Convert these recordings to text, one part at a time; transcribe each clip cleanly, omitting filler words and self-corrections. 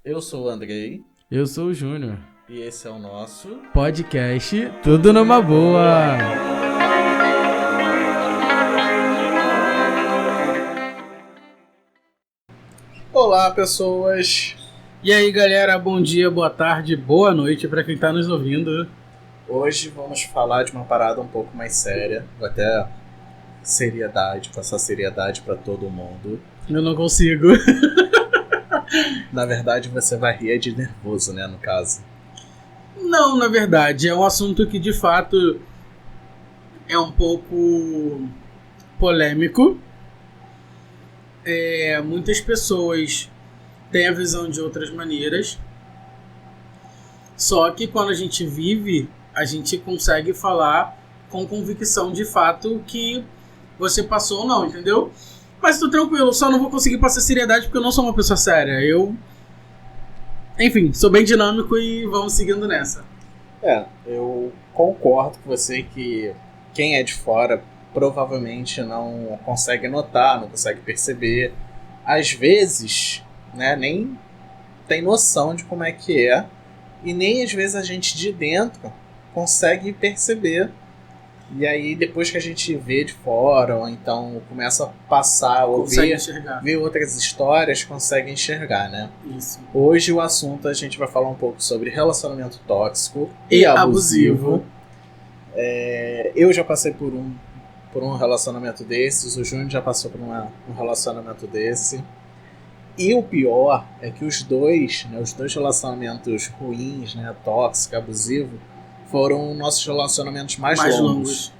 Eu sou o Andrei Eu sou o Júnior. e esse é o nosso Podcast Tudo Numa Boa. Olá, pessoas! E aí, galera, bom dia, boa tarde, boa noite pra quem tá nos ouvindo. Hoje vamos falar de uma parada um pouco mais séria, até passar seriedade pra todo mundo. Eu não consigo. Na verdade, você vai rir de nervoso, né, no caso. Não, na verdade, é um assunto que de fato é um pouco polêmico. Muitas pessoas têm a visão de outras maneiras. Só que quando a gente vive, a gente consegue falar com convicção de fato que você passou ou não, entendeu? Mas tô tranquilo, só não vou conseguir passar seriedade porque eu não sou uma pessoa séria. Enfim, sou bem dinâmico e vamos seguindo nessa. Eu concordo com você que quem é de fora provavelmente não consegue notar, não consegue perceber. Às vezes, né, nem tem noção de como é que é. E nem às vezes a gente de dentro consegue perceber. E aí depois que a gente vê de fora, ou então começa a passar, Consegue ouvir, enxergar. ver outras histórias, consegue enxergar, né? Isso. Hoje o assunto a gente vai falar um pouco sobre relacionamento tóxico e abusivo. Eu já passei por um relacionamento desses, o Júnior já passou por um relacionamento desse. E o pior é que os dois relacionamentos ruins, né, tóxico, abusivo, foram nossos relacionamentos mais longos.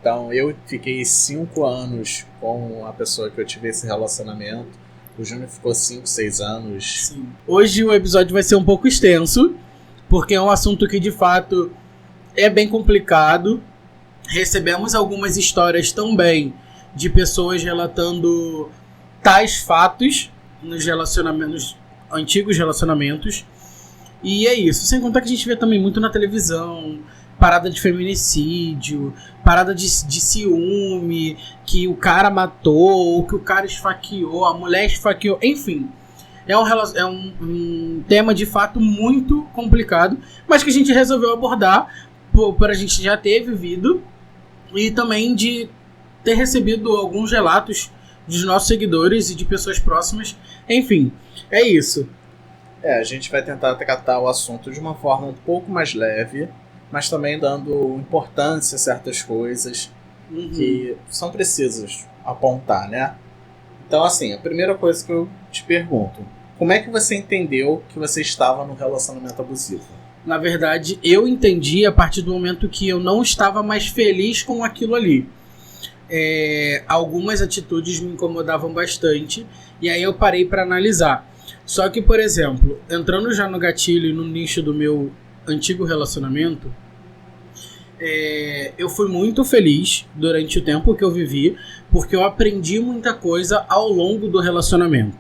Então eu fiquei 5 anos com a pessoa que eu tive esse relacionamento. O Júnior ficou 5, 6 anos. Sim. Hoje o episódio vai ser um pouco extenso, porque é um assunto que de fato é bem complicado. Recebemos algumas histórias também de pessoas relatando tais fatos nos antigos relacionamentos. E é isso, sem contar que a gente vê também muito na televisão, parada de feminicídio, parada de ciúme, que o cara matou, ou que o cara esfaqueou, a mulher esfaqueou, enfim. É um tema de fato muito complicado, mas que a gente resolveu abordar por a gente já ter vivido e também de ter recebido alguns relatos dos nossos seguidores e de pessoas próximas. Enfim, é isso. A gente vai tentar tratar o assunto de uma forma um pouco mais leve, mas também dando importância a certas coisas que são precisas apontar, né? Então, assim, a primeira coisa que eu te pergunto, como é que você entendeu que você estava num relacionamento abusivo? Na verdade, eu entendi a partir do momento que eu não estava mais feliz com aquilo ali. Algumas atitudes me incomodavam bastante, e aí eu parei para analisar. Só que, por exemplo, entrando já no gatilho e no nicho do meu antigo relacionamento, eu fui muito feliz durante o tempo que eu vivi, porque eu aprendi muita coisa ao longo do relacionamento.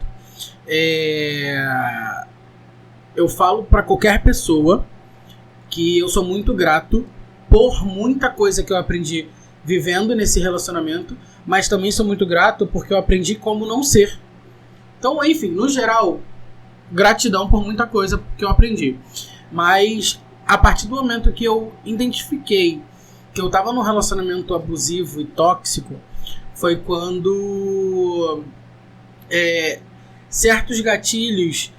Eu falo para qualquer pessoa que eu sou muito grato por muita coisa que eu aprendi vivendo nesse relacionamento, mas também sou muito grato porque eu aprendi como não ser. Então, enfim, no geral, gratidão por muita coisa que eu aprendi. Mas a partir do momento que eu identifiquei que eu estava num relacionamento abusivo e tóxico, foi quando certos gatilhos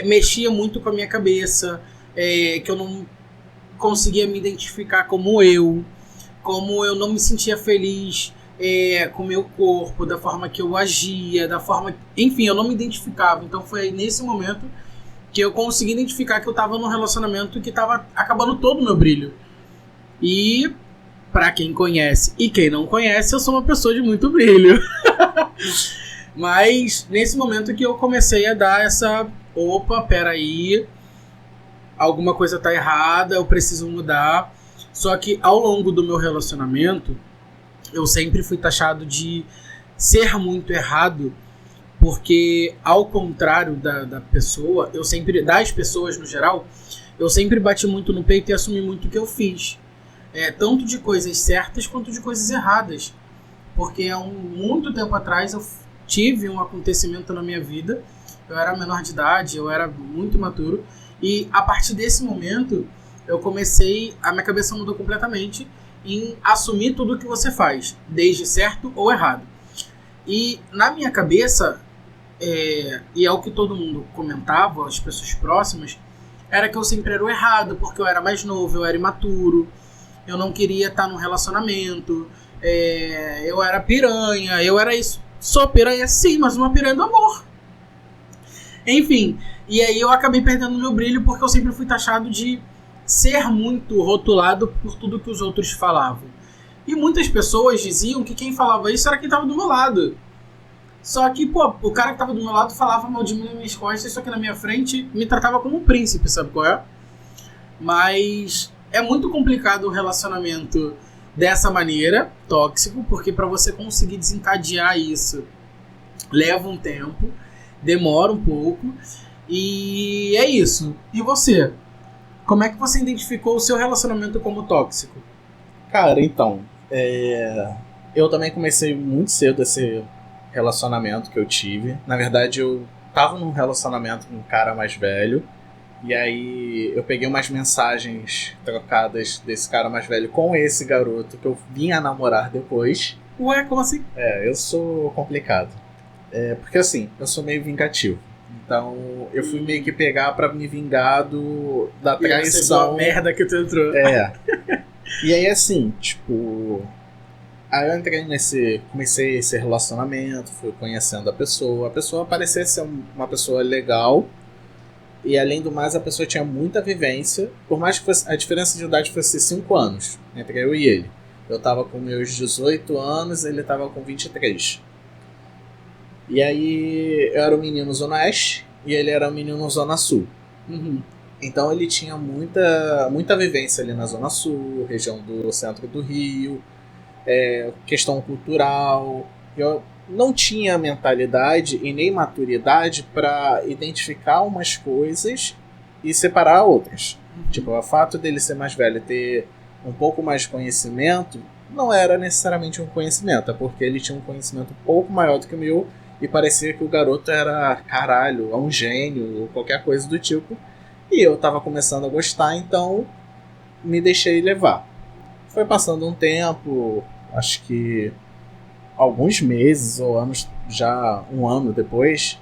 mexiam muito com a minha cabeça, que eu não conseguia me identificar como eu não me sentia feliz com o meu corpo, da forma que eu agia, enfim, eu não me identificava. Então foi nesse momento que eu consegui identificar que eu estava num relacionamento que estava acabando todo o meu brilho. E pra quem conhece e quem não conhece, eu sou uma pessoa de muito brilho. Mas nesse momento que eu comecei a dar essa, peraí, alguma coisa tá errada, eu preciso mudar. Só que ao longo do meu relacionamento, eu sempre fui taxado de ser muito errado, porque ao contrário da pessoa, das pessoas no geral, eu sempre bati muito no peito e assumi muito o que eu fiz. Tanto de coisas certas quanto de coisas erradas. Porque há muito tempo atrás eu tive um acontecimento na minha vida eu era menor de idade, eu era muito imaturo. E a partir desse momento, a minha cabeça mudou completamente em assumir tudo que você faz, desde certo ou errado. E na minha cabeça, e é o que todo mundo comentava, as pessoas próximas, era que eu sempre era o errado, porque eu era mais novo, eu era imaturo, eu não queria estar num relacionamento, eu era piranha, eu era isso. Sou piranha sim, mas uma piranha do amor. Enfim, e aí eu acabei perdendo meu brilho porque eu sempre fui taxado de ser muito rotulado por tudo que os outros falavam. E muitas pessoas diziam que quem falava isso era quem estava do meu lado. Só que, pô, o cara que estava do meu lado falava mal de mim nas minhas costas, só que na minha frente me tratava como um príncipe, sabe qual é? Mas é muito complicado o relacionamento dessa maneira, tóxico, porque para você conseguir desencadear isso leva um tempo, demora um pouco, e é isso. E você? Como é que você identificou o seu relacionamento como tóxico? Cara, então, eu também comecei muito cedo esse relacionamento que eu tive. Na verdade, eu tava num relacionamento com um cara mais velho, e aí eu peguei umas mensagens trocadas desse cara mais velho com esse garoto que eu vim a namorar depois. Ué, como assim? Eu sou complicado. Porque assim, eu sou meio vingativo. Então, eu fui meio que pegar pra me vingar da traição. A merda que tu entrou. E aí, assim, tipo... Aí eu comecei esse relacionamento, fui conhecendo a pessoa. A pessoa parecia ser uma pessoa legal. E além do mais, a pessoa tinha muita vivência. Por mais que a diferença de idade fosse 5 anos entre eu e ele. Eu tava com meus 18 anos, ele tava com 23. E aí eu era o menino Zona Oeste e ele era o menino Zona Sul. Então ele tinha muita vivência ali na Zona Sul, região do centro do Rio, questão cultural. Eu não tinha mentalidade e nem maturidade para identificar umas coisas e separar outras. Tipo, o fato dele ser mais velho e ter um pouco mais de conhecimento não era necessariamente um conhecimento, é porque ele tinha um conhecimento um pouco maior do que o meu. E parecia que o garoto era, caralho, um gênio, ou qualquer coisa do tipo. E eu tava começando a gostar, então me deixei levar. Foi passando um tempo, acho que alguns meses ou anos, já um ano depois,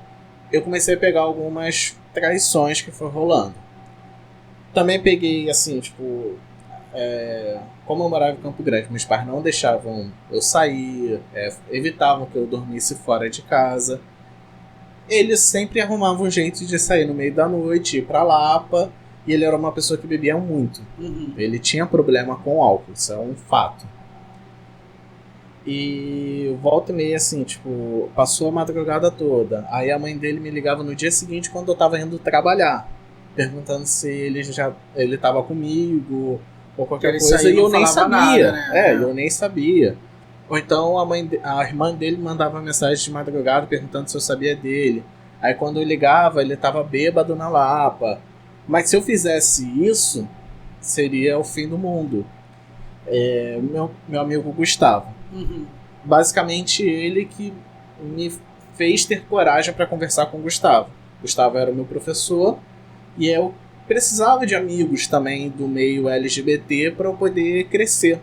eu comecei a pegar algumas traições que foram rolando. Também peguei, assim, tipo... como eu morava em Campo Grande, meus pais não deixavam eu sair, evitavam que eu dormisse fora de casa. Eles sempre arrumavam um jeito de sair no meio da noite, ir pra Lapa, e ele era uma pessoa que bebia muito. Ele tinha problema com álcool, isso é um fato. E volta e meia, assim, tipo, passou a madrugada toda. Aí a mãe dele me ligava no dia seguinte quando eu tava indo trabalhar, perguntando se ele tava comigo ou qualquer coisa, e eu nem sabia. Nada, né? Eu nem sabia. Ou então a irmã dele mandava mensagem de madrugada perguntando se eu sabia dele. Aí quando eu ligava, ele tava bêbado na Lapa. Mas se eu fizesse isso, seria o fim do mundo. Meu amigo Gustavo. Basicamente ele que me fez ter coragem para conversar com o Gustavo. Gustavo era o meu professor e eu precisava de amigos também do meio LGBT para eu poder crescer,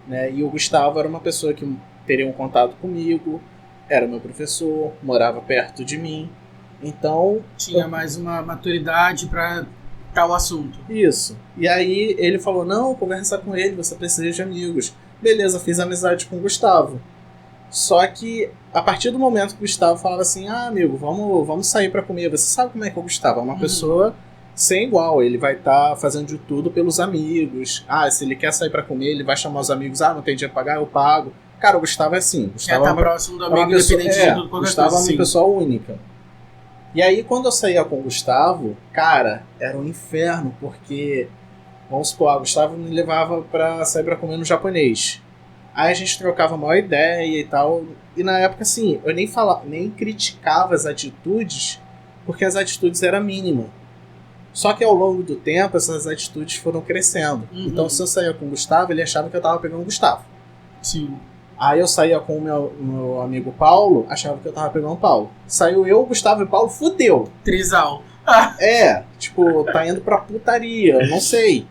né? E o Gustavo era uma pessoa que teria um contato comigo, era meu professor, morava perto de mim, então... Tinha mais uma maturidade para tal assunto. Isso. E aí ele falou, não, conversa com ele, você precisa de amigos. Beleza, fiz amizade com o Gustavo. Só que a partir do momento que o Gustavo falava assim, amigo, vamos sair para comer, você sabe como é que é o Gustavo? É uma pessoa... sem igual, ele vai estar fazendo de tudo pelos amigos. Se ele quer sair pra comer, ele vai chamar os amigos. Não tem dinheiro pra pagar, eu pago. Cara, o Gustavo é assim. Gustavo tá próximo do amigo, independente de tudo. Gustavo é uma pessoa única. E aí, quando eu saía com o Gustavo, cara, era um inferno, porque, vamos supor, o Gustavo me levava pra sair pra comer no japonês. Aí a gente trocava uma ideia e tal. E na época, assim, eu nem criticava as atitudes, porque as atitudes eram mínimas. Só que ao longo do tempo, essas atitudes foram crescendo. Então, se eu saía com o Gustavo, ele achava que eu tava pegando o Gustavo. Sim. Aí eu saía com o meu amigo Paulo, achava que eu tava pegando o Paulo. Saiu eu, Gustavo e Paulo, fudeu. Trisal. Tipo, tá indo pra putaria, eu não sei.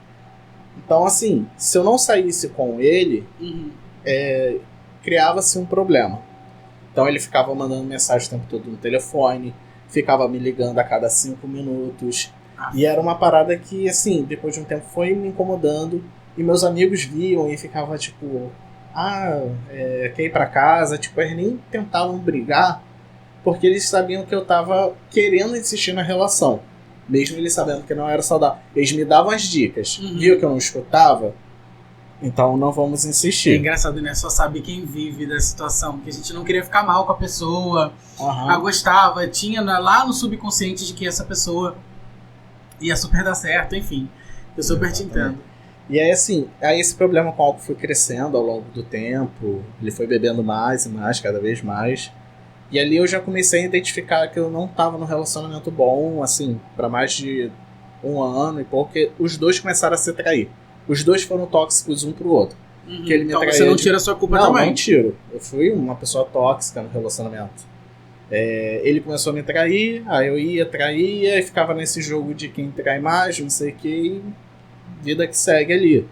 Então, assim, se eu não saísse com ele, criava-se um problema. Então ele ficava mandando mensagem o tempo todo no telefone, ficava me ligando a cada 5 minutos. E era uma parada que, assim, depois de um tempo foi me incomodando. E meus amigos viam e ficavam, tipo... quer ir pra casa? Tipo, eles nem tentavam brigar, porque eles sabiam que eu tava querendo insistir na relação. Mesmo eles sabendo que não era saudável. Eles me davam as dicas. Viu que eu não escutava? Então não vamos insistir. É engraçado, né? Só sabe quem vive da situação. Que a gente não queria ficar mal com a pessoa. Gostava. Tinha lá no subconsciente de que essa pessoa ia super dar certo. Enfim, eu super te entendo. E aí, assim, esse problema com o álcool foi crescendo ao longo do tempo. Ele foi bebendo mais e mais, cada vez mais. E ali eu já comecei a identificar que eu não estava num relacionamento bom, assim, para mais de 1 ano e pouco, porque os dois começaram a se trair. Os dois foram tóxicos um pro outro. Que ele me então você não tira a sua culpa também? Não tiro. Eu fui uma pessoa tóxica no relacionamento. Ele começou a me trair, aí eu ia, traía, e ficava nesse jogo de quem trai mais, não sei o que, vida que segue ali.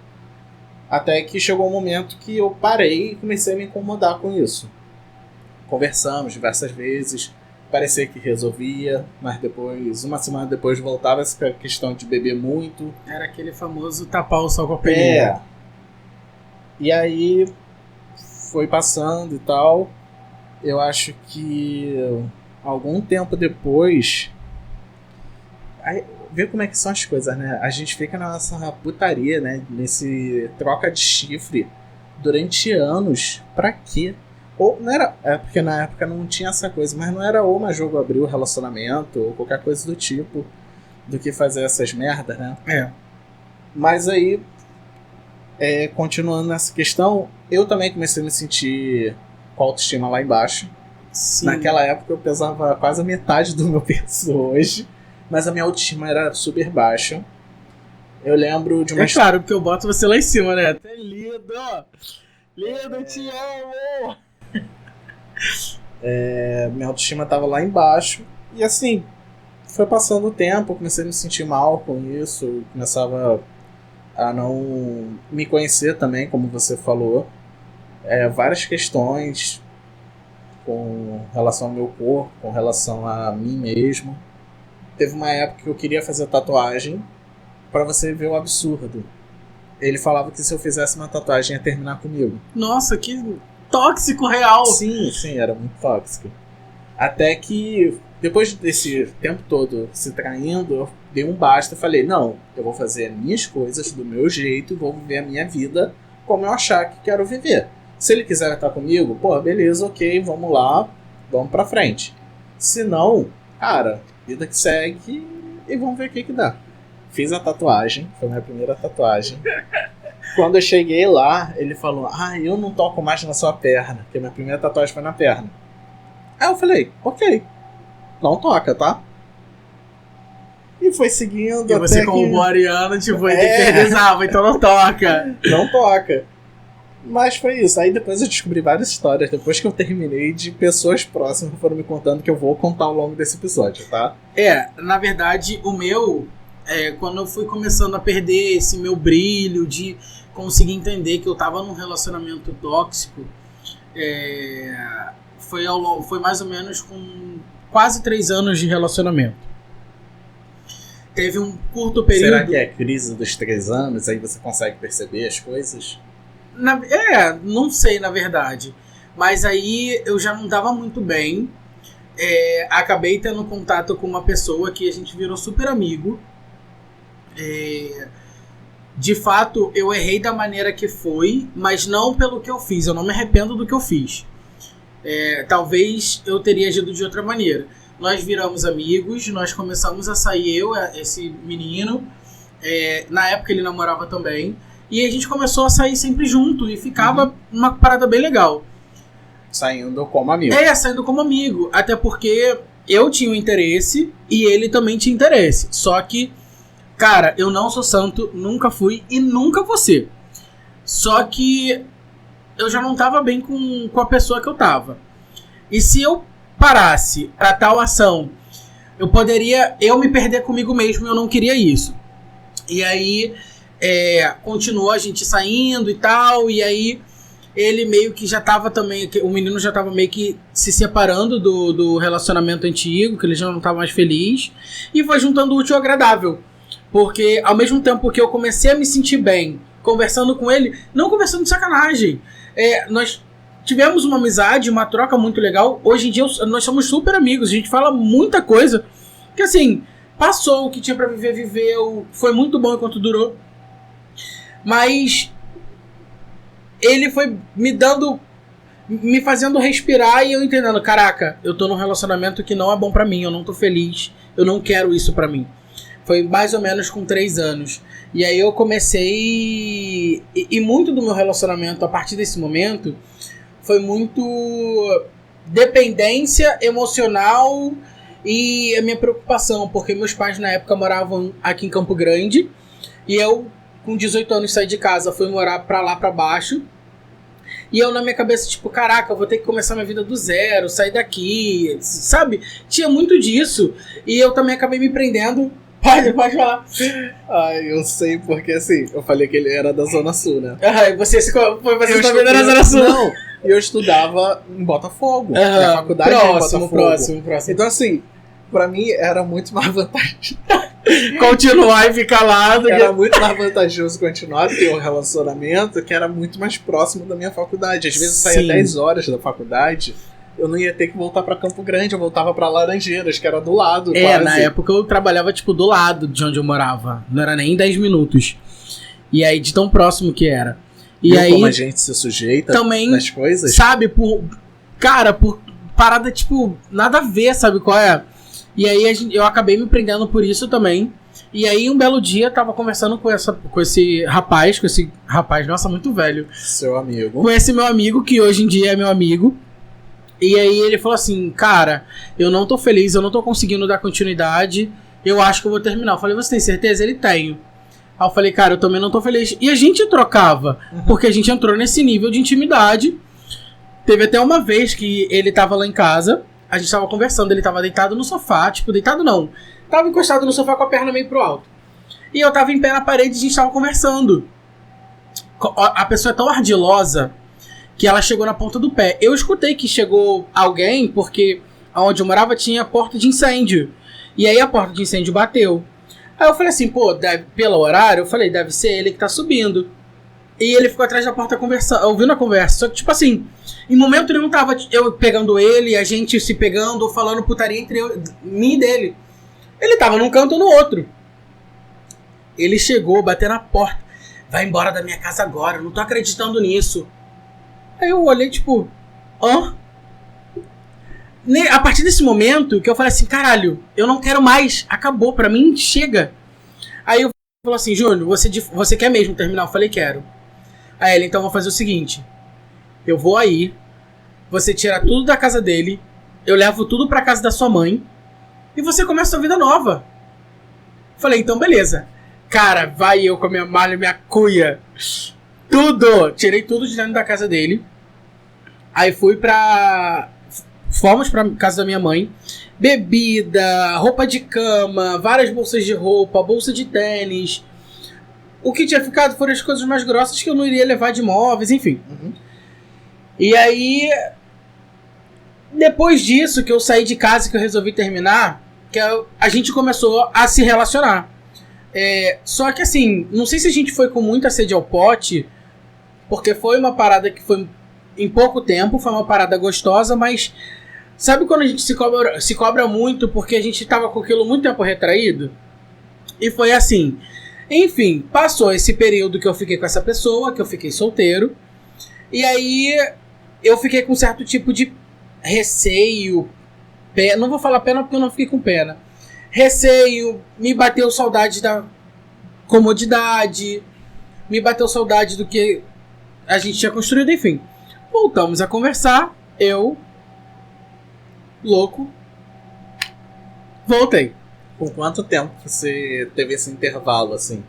Até que chegou um momento que eu parei e comecei a me incomodar com isso. Conversamos diversas vezes, parecia que resolvia, mas depois, uma semana depois, voltava essa questão de beber muito. Era aquele famoso tapar o sol com a peneira. E aí foi passando e tal. Eu acho que algum tempo depois... Vê como é que são as coisas, né? A gente fica na nossa putaria, né? Nesse troca de chifre durante anos. Pra quê? Ou não era... porque na época não tinha essa coisa, mas não era ou mais jogo abrir o relacionamento ou qualquer coisa do tipo do que fazer essas merdas, né? Mas aí, continuando nessa questão, eu também comecei a me sentir com a autoestima lá embaixo. Sim. Naquela época eu pesava quase a metade do meu peso hoje, mas a minha autoestima era super baixa. Eu lembro de uma... claro, porque eu boto você lá em cima, né? Até lindo! Lindo, te amo! Minha autoestima tava lá embaixo. E assim, foi passando o tempo, eu comecei a me sentir mal com isso. Eu começava a não me conhecer também, como você falou. Várias questões com relação ao meu corpo, com relação a mim mesmo. Teve uma época que eu queria fazer tatuagem, pra você ver o absurdo. Ele falava que se eu fizesse uma tatuagem ia terminar comigo. Nossa, que tóxico real! Sim, era muito tóxico. Até que, depois desse tempo todo se traindo, eu dei um basta e falei, não, eu vou fazer as minhas coisas do meu jeito e vou viver a minha vida como eu achar que quero viver. Se ele quiser estar comigo, pô, beleza, ok, vamos lá, vamos pra frente. Se não, cara, vida que segue e vamos ver o que dá. Fiz a tatuagem, foi minha primeira tatuagem. Quando eu cheguei lá, ele falou, eu não toco mais na sua perna, porque minha primeira tatuagem foi na perna. Aí eu falei, ok, não toca, tá? E foi seguindo e até você como boa ariana, tipo, eternizava, então não toca. Não toca. Mas foi isso. Aí depois eu descobri várias histórias, depois que eu terminei, de pessoas próximas que foram me contando, que eu vou contar ao longo desse episódio, tá? Na verdade, o meu... quando eu fui começando a perder esse meu brilho de conseguir entender que eu tava num relacionamento tóxico, foi mais ou menos com quase 3 anos de relacionamento. Teve um curto período... Será que é a crise dos 3 anos? Aí você consegue perceber as coisas? Não sei, na verdade. Mas aí eu já não tava muito bem. Acabei tendo contato com uma pessoa que a gente virou super amigo. De fato, eu errei da maneira que foi, mas não pelo que eu fiz. Eu não me arrependo do que eu fiz. Talvez eu teria agido de outra maneira. Nós viramos amigos, nós começamos a sair, esse menino. Na época ele namorava também. E a gente começou a sair sempre junto e ficava uma parada bem legal. Saindo como amigo. Saindo como amigo. Até porque eu tinha um interesse e ele também tinha interesse. Só que, cara, eu não sou santo, nunca fui e nunca vou ser. Só que eu já não tava bem com a pessoa que eu tava. E se eu parasse pra tal ação, eu poderia me perder comigo mesmo, e eu não queria isso. E aí, continuou a gente saindo e tal, e aí ele meio que já tava também, o menino já tava meio que se separando do relacionamento antigo, que ele já não tava mais feliz, e foi juntando o útil ao agradável. Porque ao mesmo tempo que eu comecei a me sentir bem conversando com ele, não conversando de sacanagem, nós tivemos uma amizade, uma troca muito legal. Hoje em dia nós somos super amigos, a gente fala muita coisa, que assim, passou o que tinha pra viver, viveu, foi muito bom enquanto durou. Mas ele foi me fazendo respirar e eu entendendo, caraca, eu tô num relacionamento que não é bom pra mim, eu não tô feliz, eu não quero isso pra mim. Foi mais ou menos com 3 anos. E aí eu comecei, e muito do meu relacionamento a partir desse momento foi muito dependência emocional e a minha preocupação, porque meus pais na época moravam aqui em Campo Grande, e eu com 18 anos saí de casa, fui morar pra lá pra baixo, e eu na minha cabeça, tipo, caraca, eu vou ter que começar minha vida do zero, sair daqui, sabe? Tinha muito disso, e eu também acabei me prendendo. Pode falar. Ai, eu sei, porque assim, eu falei que ele era da Zona Sul, né? Você também era da Zona Sul. Não, eu estudava em Botafogo. Na faculdade em Botafogo. Próximo. Então assim, pra mim era muito mais vantajoso. Continuar e ficar lá. Era muito mais vantajoso continuar ter um relacionamento que era muito mais próximo da minha faculdade. Às vezes eu saía 10 horas da faculdade, eu não ia ter que voltar pra Campo Grande, eu voltava pra Laranjeiras, que era do lado. Quase. Na época eu trabalhava, tipo, do lado de onde eu morava. Não era nem 10 minutos. E aí, de tão próximo que era. E aí, como a gente se sujeita também, nas coisas. Sabe, por parada, tipo, nada a ver, sabe qual é? E aí eu acabei me prendendo por isso também. E aí, um belo dia, eu tava conversando com esse rapaz, nossa, muito velho. Seu amigo. Com esse meu amigo, que hoje em dia é meu amigo. E aí ele falou assim, cara, eu não tô feliz, eu não tô conseguindo dar continuidade, eu acho que eu vou terminar. Eu falei, você tem certeza? Ele tem. Aí eu falei, cara, eu também não tô feliz. E a gente trocava, porque a gente entrou nesse nível de intimidade. Teve até uma vez que ele tava lá em casa, a gente tava conversando, ele tava deitado no sofá, tipo, deitado não, tava encostado no sofá com a perna meio pro alto. E eu tava em pé na parede e a gente tava conversando. A pessoa é tão ardilosa que ela chegou na ponta do pé. Eu escutei que chegou alguém, porque onde eu morava tinha porta de incêndio. E aí a porta de incêndio bateu. Aí eu falei assim, pô, pelo horário, eu falei, deve ser ele que tá subindo. E ele ficou atrás da porta conversando, ouvindo a conversa. Só que, tipo assim, em momento nenhum tava eu pegando ele, a gente se pegando, falando putaria entre mim e dele. Ele tava num canto ou no outro. Ele chegou, bateu na porta. Vai embora da minha casa agora, eu não tô acreditando nisso. Aí eu olhei, tipo, hã? A partir desse momento que eu falei assim, caralho, eu não quero mais, acabou, pra mim, chega. Aí eu falei assim, Júnior, você quer mesmo terminar? Eu falei, quero. Aí ele, então vou fazer o seguinte, eu vou aí, você tira tudo da casa dele, eu levo tudo pra casa da sua mãe, e você começa a sua vida nova. Falei, então beleza. Cara, vai eu com a minha malha, minha cuia, tudo! Tirei tudo de dentro da casa dele. Aí fomos pra casa da minha mãe. Bebida, roupa de cama, várias bolsas de roupa, bolsa de tênis. O que tinha ficado foram as coisas mais grossas que eu não iria levar de móveis, enfim. Uhum. E aí, depois disso, que eu saí de casa e que eu resolvi terminar, a gente começou a se relacionar. Só que assim, não sei se a gente foi com muita sede ao pote, porque foi uma parada que foi em pouco tempo, foi uma parada gostosa, mas sabe quando a gente se cobra muito porque a gente tava com aquilo muito tempo retraído? E foi assim. Enfim, passou esse período que eu fiquei com essa pessoa, que eu fiquei solteiro, e aí eu fiquei com um certo tipo de receio, não vou falar pena porque eu não fiquei com pena. Receio, me bateu saudade da comodidade, me bateu saudade do que a gente tinha construído, enfim. Voltamos a conversar, eu, louco, voltei. Por quanto tempo você teve esse intervalo, assim?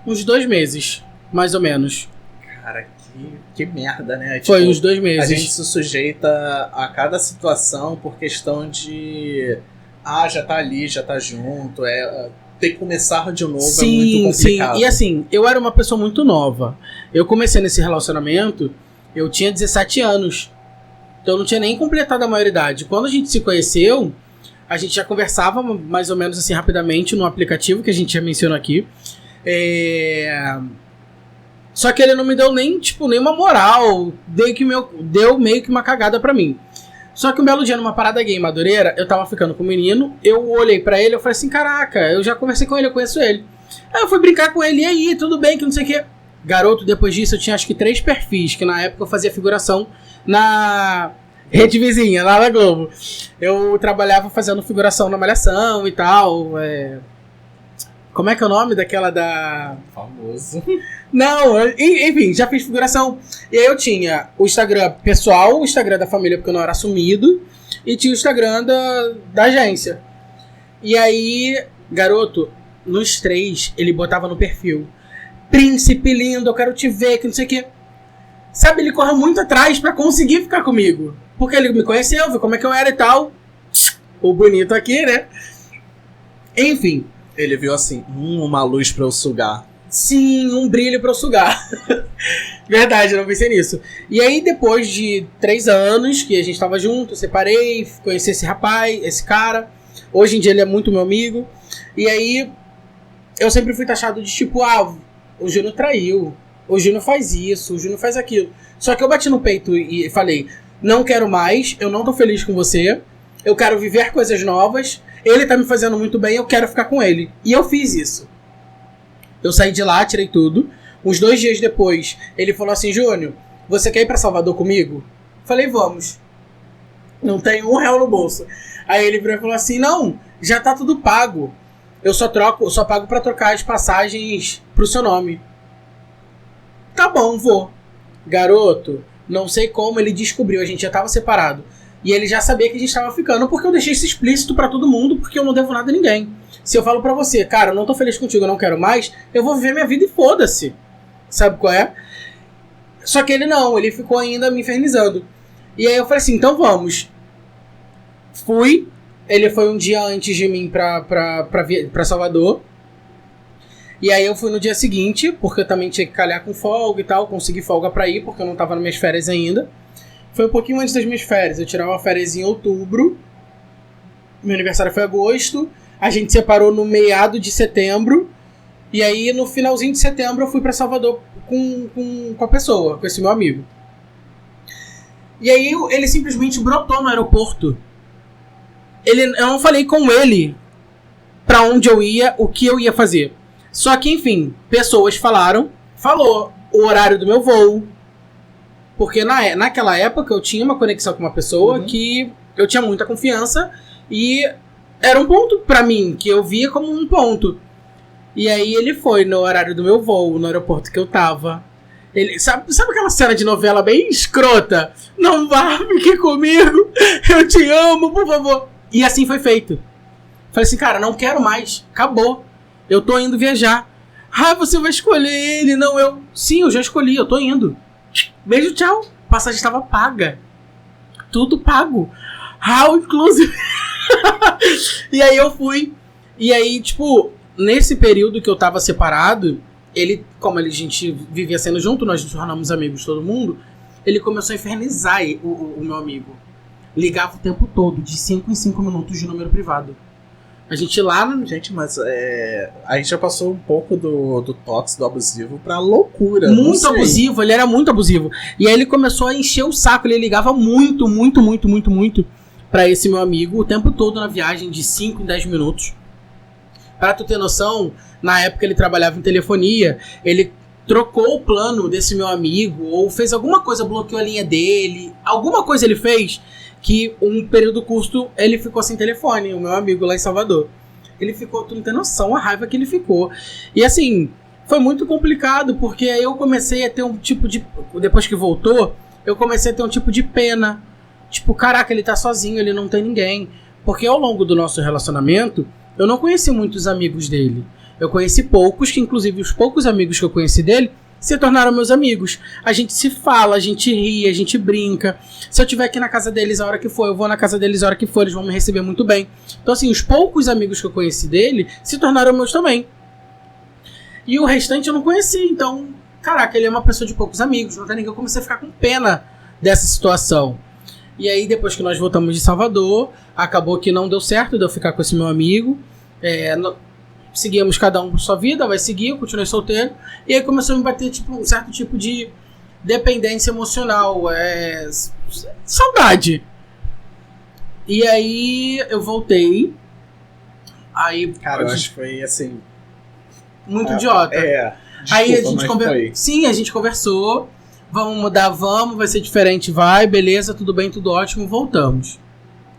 Uns 2 meses, mais ou menos. Cara, que merda, né? Foi uns 2 meses. A gente se sujeita a cada situação por questão de... já tá ali, já tá junto, ter que começar de novo é muito complicado. Sim, e assim, eu era uma pessoa muito nova. Eu comecei nesse relacionamento, eu tinha 17 anos. Então eu não tinha nem completado a maioridade. Quando a gente se conheceu, a gente já conversava mais ou menos assim rapidamente no aplicativo que a gente já mencionou aqui. Só que ele não me deu nem uma moral. Deu meio que uma cagada pra mim. Só que um belo dia, numa parada gay em Madureira, eu tava ficando com um menino, eu olhei pra ele, eu falei assim, caraca, eu já conversei com ele, eu conheço ele. Aí eu fui brincar com ele, e aí, tudo bem, que não sei o quê. Garoto, depois disso eu tinha acho que 3 perfis, que na época eu fazia figuração na rede vizinha, lá na Globo. Eu trabalhava fazendo figuração na Malhação e tal, Como é que é o nome daquela da... Famoso. Não, enfim, já fiz figuração. E aí eu tinha o Instagram pessoal, o Instagram da família, porque eu não era assumido, e tinha o Instagram da agência. E aí, garoto, nos 3, ele botava no perfil: príncipe lindo, eu quero te ver, que não sei o quê. Sabe, ele correu muito atrás pra conseguir ficar comigo. Porque ele me conheceu, viu como é que eu era e tal. O bonito aqui, né? Enfim. Ele viu assim, uma luz pra eu sugar. Sim, um brilho pra eu sugar. Verdade, eu não pensei nisso. E aí, depois de 3 anos que a gente tava junto, eu separei, conheci esse rapaz, esse cara. Hoje em dia ele é muito meu amigo. E aí, eu sempre fui taxado de o Júnior traiu, o Júnior faz isso, o Júnior faz aquilo. Só que eu bati no peito e falei, não quero mais, eu não tô feliz com você, eu quero viver coisas novas, ele tá me fazendo muito bem, eu quero ficar com ele. E eu fiz isso. Eu saí de lá, tirei tudo. Uns 2 dias depois, ele falou assim, Júnior, você quer ir pra Salvador comigo? Falei, vamos. Não tenho R$1 no bolso. Aí ele virou e falou assim, não, já tá tudo pago. Eu só pago pra trocar as passagens pro seu nome. Tá bom, vou. Garoto, não sei como ele descobriu, a gente já tava separado. E ele já sabia que a gente tava ficando, porque eu deixei isso explícito pra todo mundo, porque eu não devo nada a ninguém. Se eu falo pra você, cara, eu não tô feliz contigo, eu não quero mais, eu vou viver minha vida e foda-se. Sabe qual é? Só que ele não, ele ficou ainda me infernizando. E aí eu falei assim, então vamos. Fui, ele foi um dia antes de mim pra Salvador. E aí eu fui no dia seguinte, porque eu também tinha que calhar com folga e tal, consegui folga pra ir, porque eu não tava nas minhas férias ainda. Foi um pouquinho antes das minhas férias, eu tirava uma férias em outubro, meu aniversário foi em agosto, a gente separou no meado de setembro, e aí no finalzinho de setembro eu fui pra Salvador com a pessoa, com esse meu amigo. E aí ele simplesmente brotou no aeroporto. Eu não falei com ele pra onde eu ia, o que eu ia fazer. Só que, enfim, pessoas falou o horário do meu voo. Porque naquela época eu tinha uma conexão com uma pessoa que eu tinha muita confiança e era um ponto pra mim, que eu via como um ponto. E aí ele foi no horário do meu voo, no aeroporto que eu tava. Ele, sabe aquela cena de novela bem escrota? Não vá, fique comigo, eu te amo, por favor. E assim foi feito. Falei assim, cara, não quero mais, acabou. Eu tô indo viajar. Ah, você vai escolher ele, não eu. Sim, eu já escolhi, eu tô indo. Beijo, tchau. A passagem estava paga. Tudo pago. How inclusive. E aí eu fui. E aí, tipo, nesse período que eu tava separado, ele, como a gente vivia sendo junto, nós nos tornamos amigos todo mundo, ele começou a infernizar o meu amigo. Ligava o tempo todo, de 5 em 5 minutos de número privado. A gente lá... Gente, mas a gente já passou um pouco do tóxico, do abusivo pra loucura. Muito abusivo, ele era muito abusivo. E aí ele começou a encher o saco, ele ligava muito pra esse meu amigo o tempo todo na viagem, de 5 em 10 minutos. Pra tu ter noção, na época ele trabalhava em telefonia, ele trocou o plano desse meu amigo, ou fez alguma coisa, bloqueou a linha dele, alguma coisa ele fez... que um período curto ele ficou sem telefone, o meu amigo lá em Salvador. Ele ficou, tu não tem noção a raiva que ele ficou. E assim, foi muito complicado, porque aí eu comecei a ter um tipo de... Depois que voltou, eu comecei a ter um tipo de pena. Tipo, caraca, ele tá sozinho, ele não tem ninguém. Porque ao longo do nosso relacionamento, eu não conheci muitos amigos dele. Eu conheci poucos, que inclusive os poucos amigos que eu conheci dele se tornaram meus amigos. A gente se fala, a gente ri, a gente brinca. Se eu estiver aqui na casa deles a hora que for, eu vou na casa deles a hora que for, eles vão me receber muito bem. Então, assim, os poucos amigos que eu conheci dele se tornaram meus também. E o restante eu não conheci. Então, caraca, ele é uma pessoa de poucos amigos, não tem ninguém. Eu comecei a ficar com pena dessa situação. E aí, depois que nós voltamos de Salvador, acabou que não deu certo de eu ficar com esse meu amigo. Seguimos cada um por sua vida, vai seguir, eu continuei solteiro. E aí começou a me bater um certo tipo de dependência emocional, saudade. E aí eu voltei. Aí, cara, eu acho que foi assim... muito idiota. Desculpa, aí a gente Sim, a gente conversou. Vamos mudar, vai ser diferente, beleza, tudo bem, tudo ótimo, voltamos.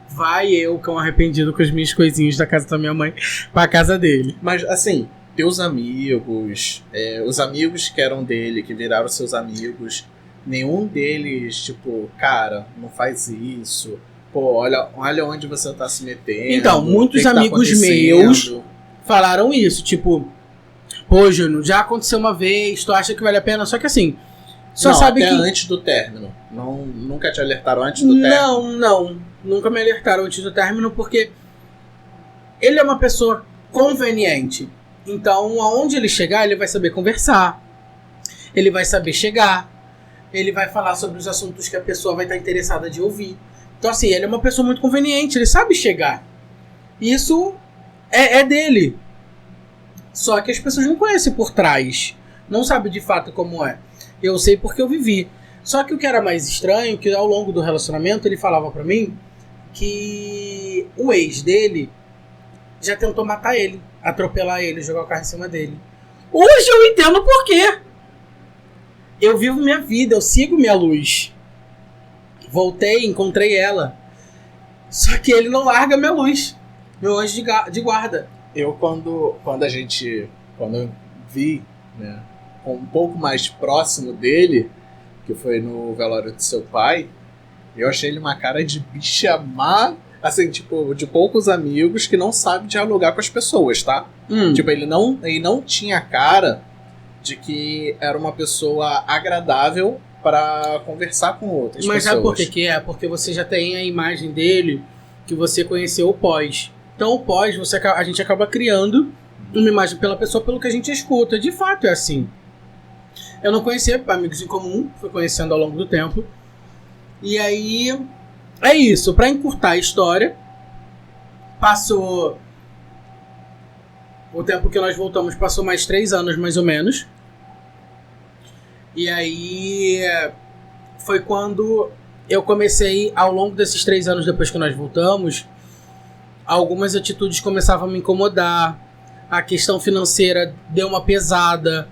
Vai eu, cão arrependido com as minhas coisinhas da casa da minha mãe, pra casa dele. Mas, assim, teus amigos, os amigos que eram dele, que viraram seus amigos, nenhum deles, tipo, cara, não faz isso. Pô, olha onde você tá se metendo. Então, muitos amigos meus falaram isso, tipo, pô, Júnior, já aconteceu uma vez, tu acha que vale a pena? Só que assim, sabe até que... antes do término. Nunca te alertaram antes do término? Não. Nunca me alertaram antes do término, porque ele é uma pessoa conveniente. Então, aonde ele chegar, ele vai saber conversar. Ele vai saber chegar. Ele vai falar sobre os assuntos que a pessoa vai estar interessada de ouvir. Então, assim, ele é uma pessoa muito conveniente. Ele sabe chegar. Isso é dele. Só que as pessoas não conhecem por trás. Não sabem de fato como é. Eu sei porque eu vivi. Só que o que era mais estranho, que ao longo do relacionamento ele falava pra mim que o ex dele já tentou matar ele, atropelar ele, jogar o carro em cima dele. Hoje eu entendo por quê. Eu vivo minha vida, eu sigo minha luz. Voltei, encontrei ela. Só que ele não larga minha luz. Meu anjo de guarda. Eu quando eu vi, né, um pouco mais próximo dele, que foi no velório de seu pai, eu achei ele uma cara de bicha má, assim, tipo, de poucos amigos que não sabe dialogar com as pessoas, tá? Tipo, ele não tinha cara de que era uma pessoa agradável para conversar com outras pessoas. Mas sabe por que é? Porque você já tem a imagem dele que você conheceu o pós. Então o pós, a gente acaba criando uma imagem pela pessoa pelo que a gente escuta. De fato é assim. Eu não conhecia amigos em comum, fui conhecendo ao longo do tempo. E aí, é isso. Pra encurtar a história, passou... O tempo que nós voltamos passou mais 3 anos, mais ou menos. E aí, foi quando eu comecei, ao longo desses 3 anos depois que nós voltamos, algumas atitudes começavam a me incomodar. A questão financeira deu uma pesada.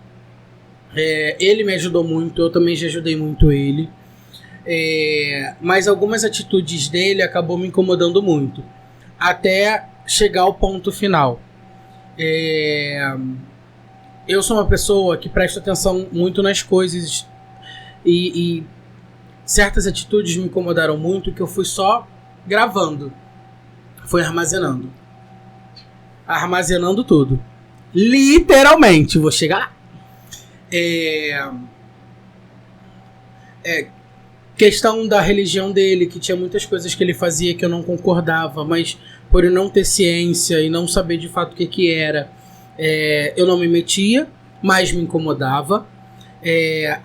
Ele me ajudou muito, eu também já ajudei muito ele. Mas algumas atitudes dele acabou me incomodando muito. Até chegar ao ponto final. Eu sou uma pessoa que presta atenção muito nas coisas. E certas atitudes me incomodaram muito, que eu fui só gravando. Fui armazenando. Armazenando tudo. Literalmente, vou chegar lá. Questão da religião dele, que tinha muitas coisas que ele fazia que eu não concordava, mas por eu não ter ciência e não saber de fato o que era, eu não me metia, mas me incomodava.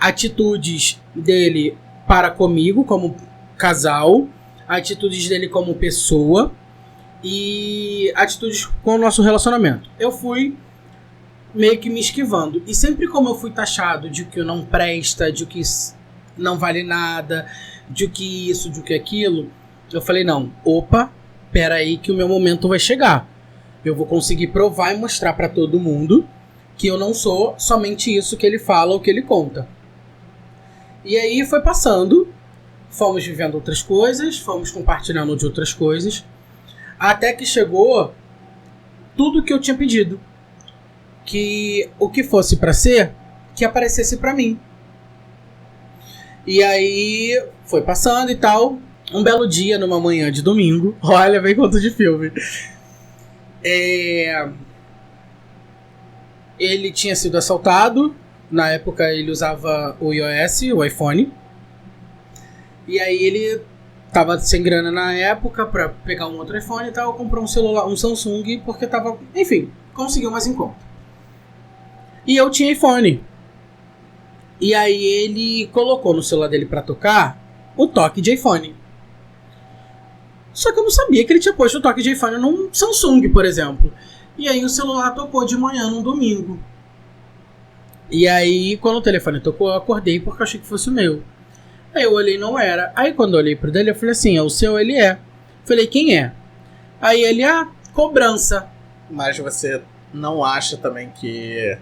Atitudes dele para comigo como casal, atitudes dele como pessoa e atitudes com o nosso relacionamento. Eu fui meio que me esquivando. E sempre como eu fui taxado de que não presta, de que não vale nada, de que isso, de que aquilo, eu falei, não, pera aí que o meu momento vai chegar. Eu vou conseguir provar e mostrar pra todo mundo que eu não sou somente isso que ele fala ou que ele conta. E aí foi passando, fomos vivendo outras coisas, fomos compartilhando de outras coisas, até que chegou tudo que eu tinha pedido. Que o que fosse pra ser, que aparecesse pra mim. E aí foi passando e tal. Um belo dia, numa manhã de domingo. Olha, bem conto de filme. Ele tinha sido assaltado Na época ele usava o iOS, o iPhone. E aí ele tava sem grana na época pra pegar um outro iPhone e tal. Comprou um celular, um Samsung, porque tava... Enfim, conseguiu mais em conta. E eu tinha iPhone. E aí ele colocou no celular dele pra tocar o toque de iPhone. Só que eu não sabia que ele tinha posto o toque de iPhone num Samsung, por exemplo. E aí o celular tocou de manhã num domingo. E aí quando o telefone tocou, eu acordei porque eu achei que fosse o meu. Aí eu olhei, não era. Aí quando eu olhei pro dele, eu falei assim, é o seu? Ele é. Falei, quem é? Aí ele, cobrança. Mas você não acha também que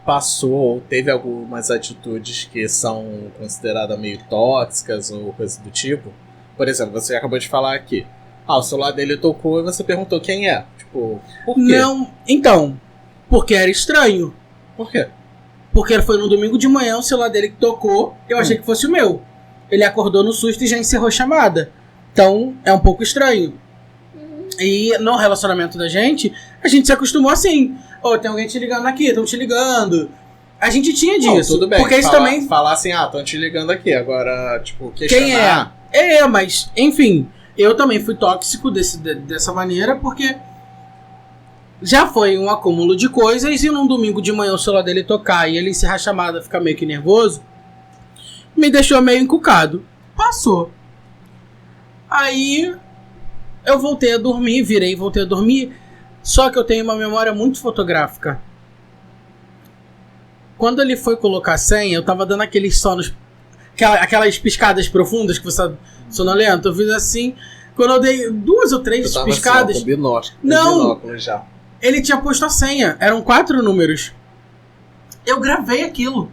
passou ou teve algumas atitudes que são consideradas meio tóxicas ou coisa do tipo? Por exemplo, você acabou de falar aqui. O celular dele tocou e você perguntou quem é. Tipo, por quê? Não, então, porque era estranho. Por quê? Porque foi no domingo de manhã, o celular dele que tocou, eu achei que fosse o meu. Ele acordou no susto e já encerrou a chamada. Então, é um pouco estranho. E no relacionamento da gente, a gente se acostumou assim. Tem alguém te ligando aqui, estão te ligando. A gente tinha disso. Tudo bem. Porque isso também... Falar assim, estão te ligando aqui. Agora, tipo, questionar... Quem é? Mas, enfim, eu também fui tóxico dessa maneira, porque já foi um acúmulo de coisas e num domingo de manhã o celular dele tocar e ele encerrar a chamada, ficar meio que nervoso, me deixou meio encucado. Passou. Aí eu voltei a dormir, voltei a dormir, só que eu tenho uma memória muito fotográfica. Quando ele foi colocar a senha, eu tava dando aqueles sonos, aquelas piscadas profundas que você tá sonolento. Eu fiz assim, quando eu dei 2 ou 3 piscadas... Assim, binóculo, não, já. Ele tinha posto a senha, eram 4 números. Eu gravei aquilo.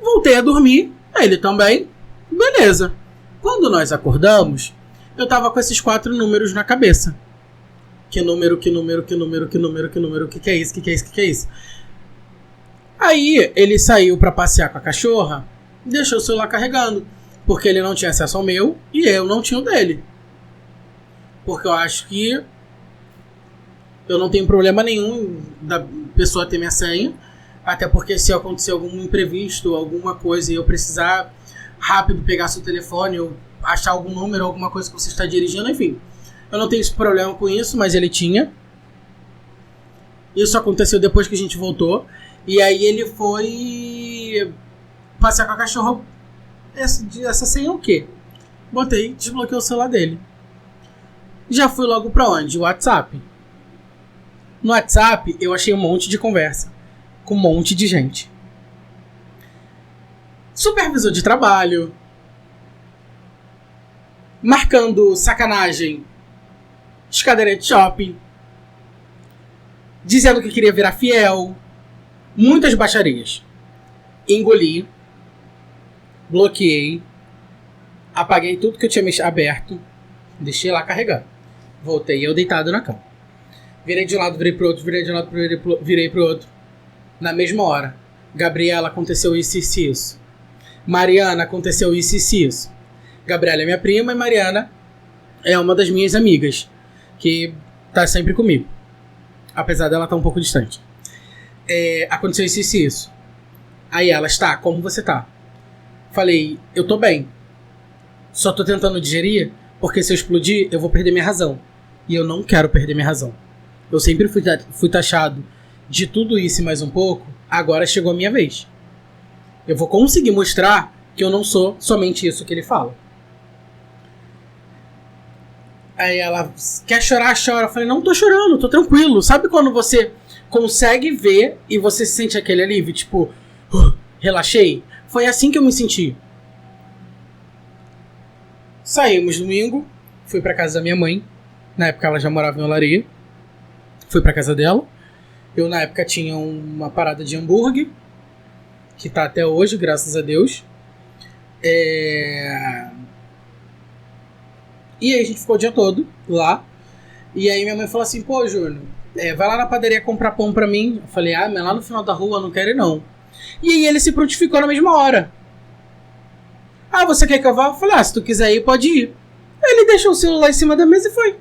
Voltei a dormir, ele também. Beleza. Quando nós acordamos, eu tava com esses 4 números na cabeça. Que número, que número, que número, que número, que número, que é isso, que é isso, que é isso. Aí ele saiu pra passear com a cachorra, deixou o celular carregando, porque ele não tinha acesso ao meu e eu não tinha o dele. Porque eu acho que eu não tenho problema nenhum da pessoa ter minha senha, até porque se acontecer algum imprevisto, alguma coisa e eu precisar rápido pegar seu telefone ou achar algum número, alguma coisa que você está dirigindo, enfim. Eu não tenho esse problema com isso, mas ele tinha. Isso aconteceu depois que a gente voltou. E aí ele foi passear com a cachorra. Essa senha é o quê? Botei, desbloqueei o celular dele. Já fui logo pra onde? WhatsApp. No WhatsApp eu achei um monte de conversa com um monte de gente. Supervisor de trabalho, marcando sacanagem, escadaria de shopping, dizendo que queria virar fiel, muitas baixarias. Engoli, bloqueei, apaguei tudo que eu tinha aberto, deixei lá carregando. Voltei eu deitado na cama. Virei de um lado, virei pro outro, virei de um lado, virei pro outro. Na mesma hora. Gabriela, aconteceu isso, isso e isso. Mariana, aconteceu isso, isso e isso. Gabriela é minha prima e Mariana é uma das minhas amigas, que tá sempre comigo. Apesar dela estar um pouco distante. Aconteceu isso, isso e isso. Aí ela, está, como você tá? Falei, eu tô bem. Só tô tentando digerir, porque se eu explodir, eu vou perder minha razão. E eu não quero perder minha razão. Eu sempre fui taxado de tudo isso e mais um pouco. Agora chegou a minha vez. Eu vou conseguir mostrar que eu não sou somente isso que ele fala. Aí ela, quer chorar, chora. Eu falei, não tô chorando, tô tranquilo. Sabe quando você consegue ver e você sente aquele alívio? Tipo, relaxei. Foi assim que eu me senti. Saímos domingo. Fui pra casa da minha mãe. Na época ela já morava em Olaria. Fui pra casa dela. Eu na época tinha uma parada de hambúrguer, que tá até hoje, graças a Deus. E aí a gente ficou o dia todo lá. E aí minha mãe falou assim, pô, Júnior, vai lá na padaria comprar pão pra mim. Eu falei, mas lá no final da rua eu não quero ir não. E aí ele se prontificou na mesma hora. Você quer que eu vá? Eu falei, se tu quiser ir, pode ir. Ele deixou o celular em cima da mesa e foi.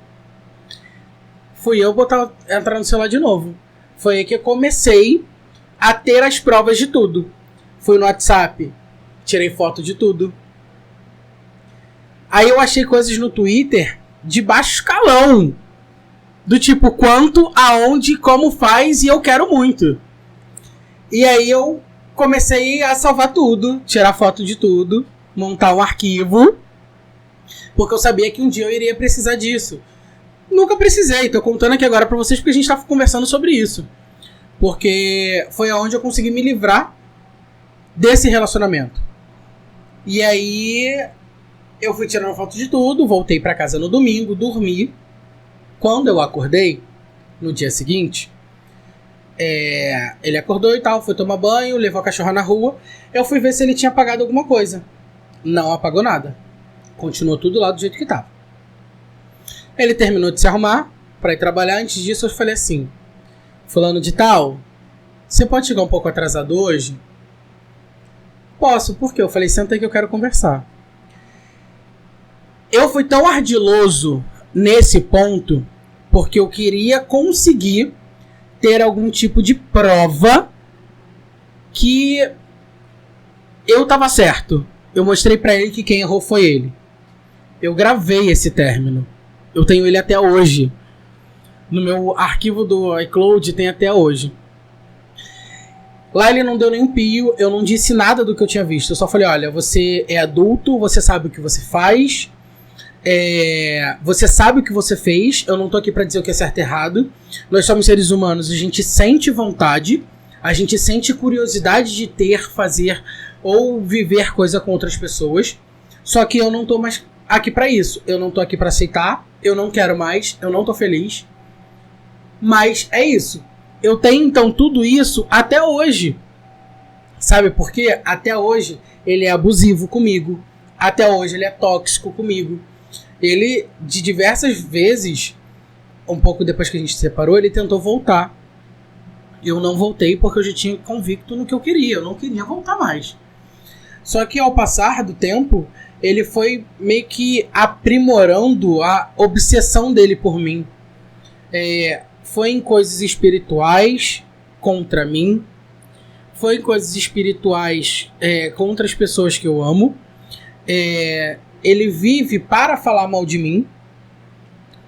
Fui eu entrar no celular de novo. Foi aí que eu comecei a ter as provas de tudo. Fui no WhatsApp, tirei foto de tudo. Aí eu achei coisas no Twitter de baixo escalão. Do tipo, quanto, aonde, como faz, e eu quero muito. E aí eu comecei a salvar tudo, tirar foto de tudo, montar um arquivo, porque eu sabia que um dia eu iria precisar disso. Nunca precisei, tô contando aqui agora pra vocês porque a gente tava conversando sobre isso. Porque foi aonde eu consegui me livrar desse relacionamento. E aí eu fui tirando foto de tudo, voltei pra casa no domingo, dormi. Quando eu acordei, no dia seguinte, ele acordou e tal, foi tomar banho, levou a cachorra na rua. Eu fui ver se ele tinha apagado alguma coisa. Não apagou nada. Continuou tudo lá do jeito que tava. Ele terminou de se arrumar pra ir trabalhar. Antes disso eu falei assim: fulano de tal, você pode chegar um pouco atrasado hoje? Posso, por quê? Eu falei, senta aí que eu quero conversar. Eu fui tão ardiloso nesse ponto porque eu queria conseguir ter algum tipo de prova que eu tava certo. Eu mostrei pra ele que quem errou foi ele. Eu gravei esse término. Eu tenho ele até hoje. No meu arquivo do iCloud tem até hoje. Lá ele não deu nenhum pio, eu não disse nada do que eu tinha visto. Eu só falei, olha, você é adulto, você sabe o que você faz, você sabe o que você fez, eu não tô aqui pra dizer o que é certo e errado. Nós somos seres humanos, a gente sente vontade, a gente sente curiosidade de ter, fazer ou viver coisa com outras pessoas. Só que eu não tô mais aqui pra isso. Eu não tô aqui pra aceitar, eu não quero mais, eu não tô feliz. Mas é isso. Eu tenho então tudo isso até hoje. Sabe por quê? Até hoje ele é abusivo comigo. Até hoje ele é tóxico comigo. Ele, de diversas vezes, um pouco depois que a gente se separou, ele tentou voltar. Eu não voltei porque eu já tinha convicto no que eu queria. Eu não queria voltar mais. Só que ao passar do tempo, ele foi meio que aprimorando a obsessão dele por mim. Foi em coisas espirituais contra mim. Foi em coisas espirituais contra as pessoas que eu amo. Ele vive para falar mal de mim.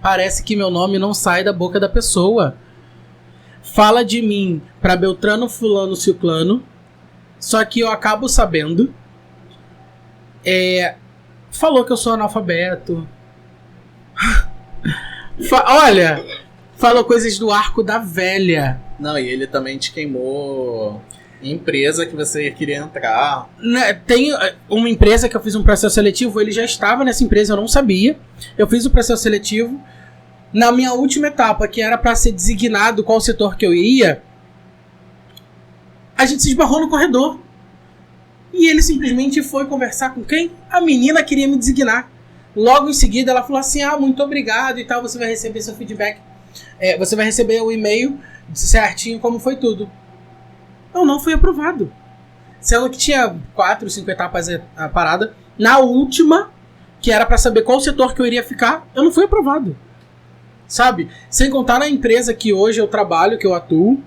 Parece que meu nome não sai da boca da pessoa. Fala de mim para Beltrano, Fulano, Ciclano. Só que eu acabo sabendo. Falou que eu sou analfabeto. Olha, falou coisas do arco da velha. Não, e ele também te queimou empresa que você queria entrar. Tem uma empresa que eu fiz um processo seletivo, ele já estava nessa empresa, eu não sabia. Eu fiz o processo seletivo. Na minha última etapa, que era para ser designado qual setor que eu iria, a gente se esbarrou no corredor. E ele simplesmente foi conversar com quem? A menina queria me designar. Logo em seguida ela falou assim, muito obrigado e tal, você vai receber seu feedback. Você vai receber o e-mail certinho como foi tudo. Eu não fui aprovado. Sendo que tinha 4, 5 etapas a parada. Na última, que era pra saber qual setor que eu iria ficar, eu não fui aprovado. Sabe? Sem contar na empresa que hoje eu trabalho, que eu atuo.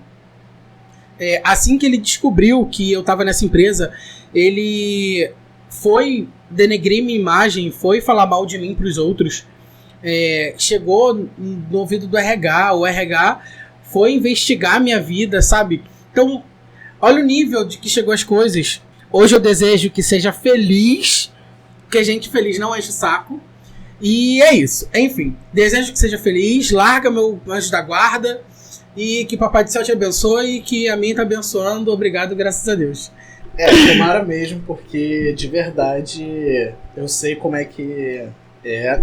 Assim que ele descobriu que eu tava nessa empresa, ele foi denegrir minha imagem, foi falar mal de mim pros outros. Chegou no ouvido do RH, o RH foi investigar minha vida, sabe? Então, olha o nível de que chegou as coisas. Hoje eu desejo que seja feliz, porque gente feliz não enche o saco. E é isso. Enfim, desejo que seja feliz, larga meu anjo da guarda e que Papai do Céu te abençoe e que a mim tá abençoando. Obrigado, graças a Deus. Tomara mesmo, porque de verdade eu sei como é que é.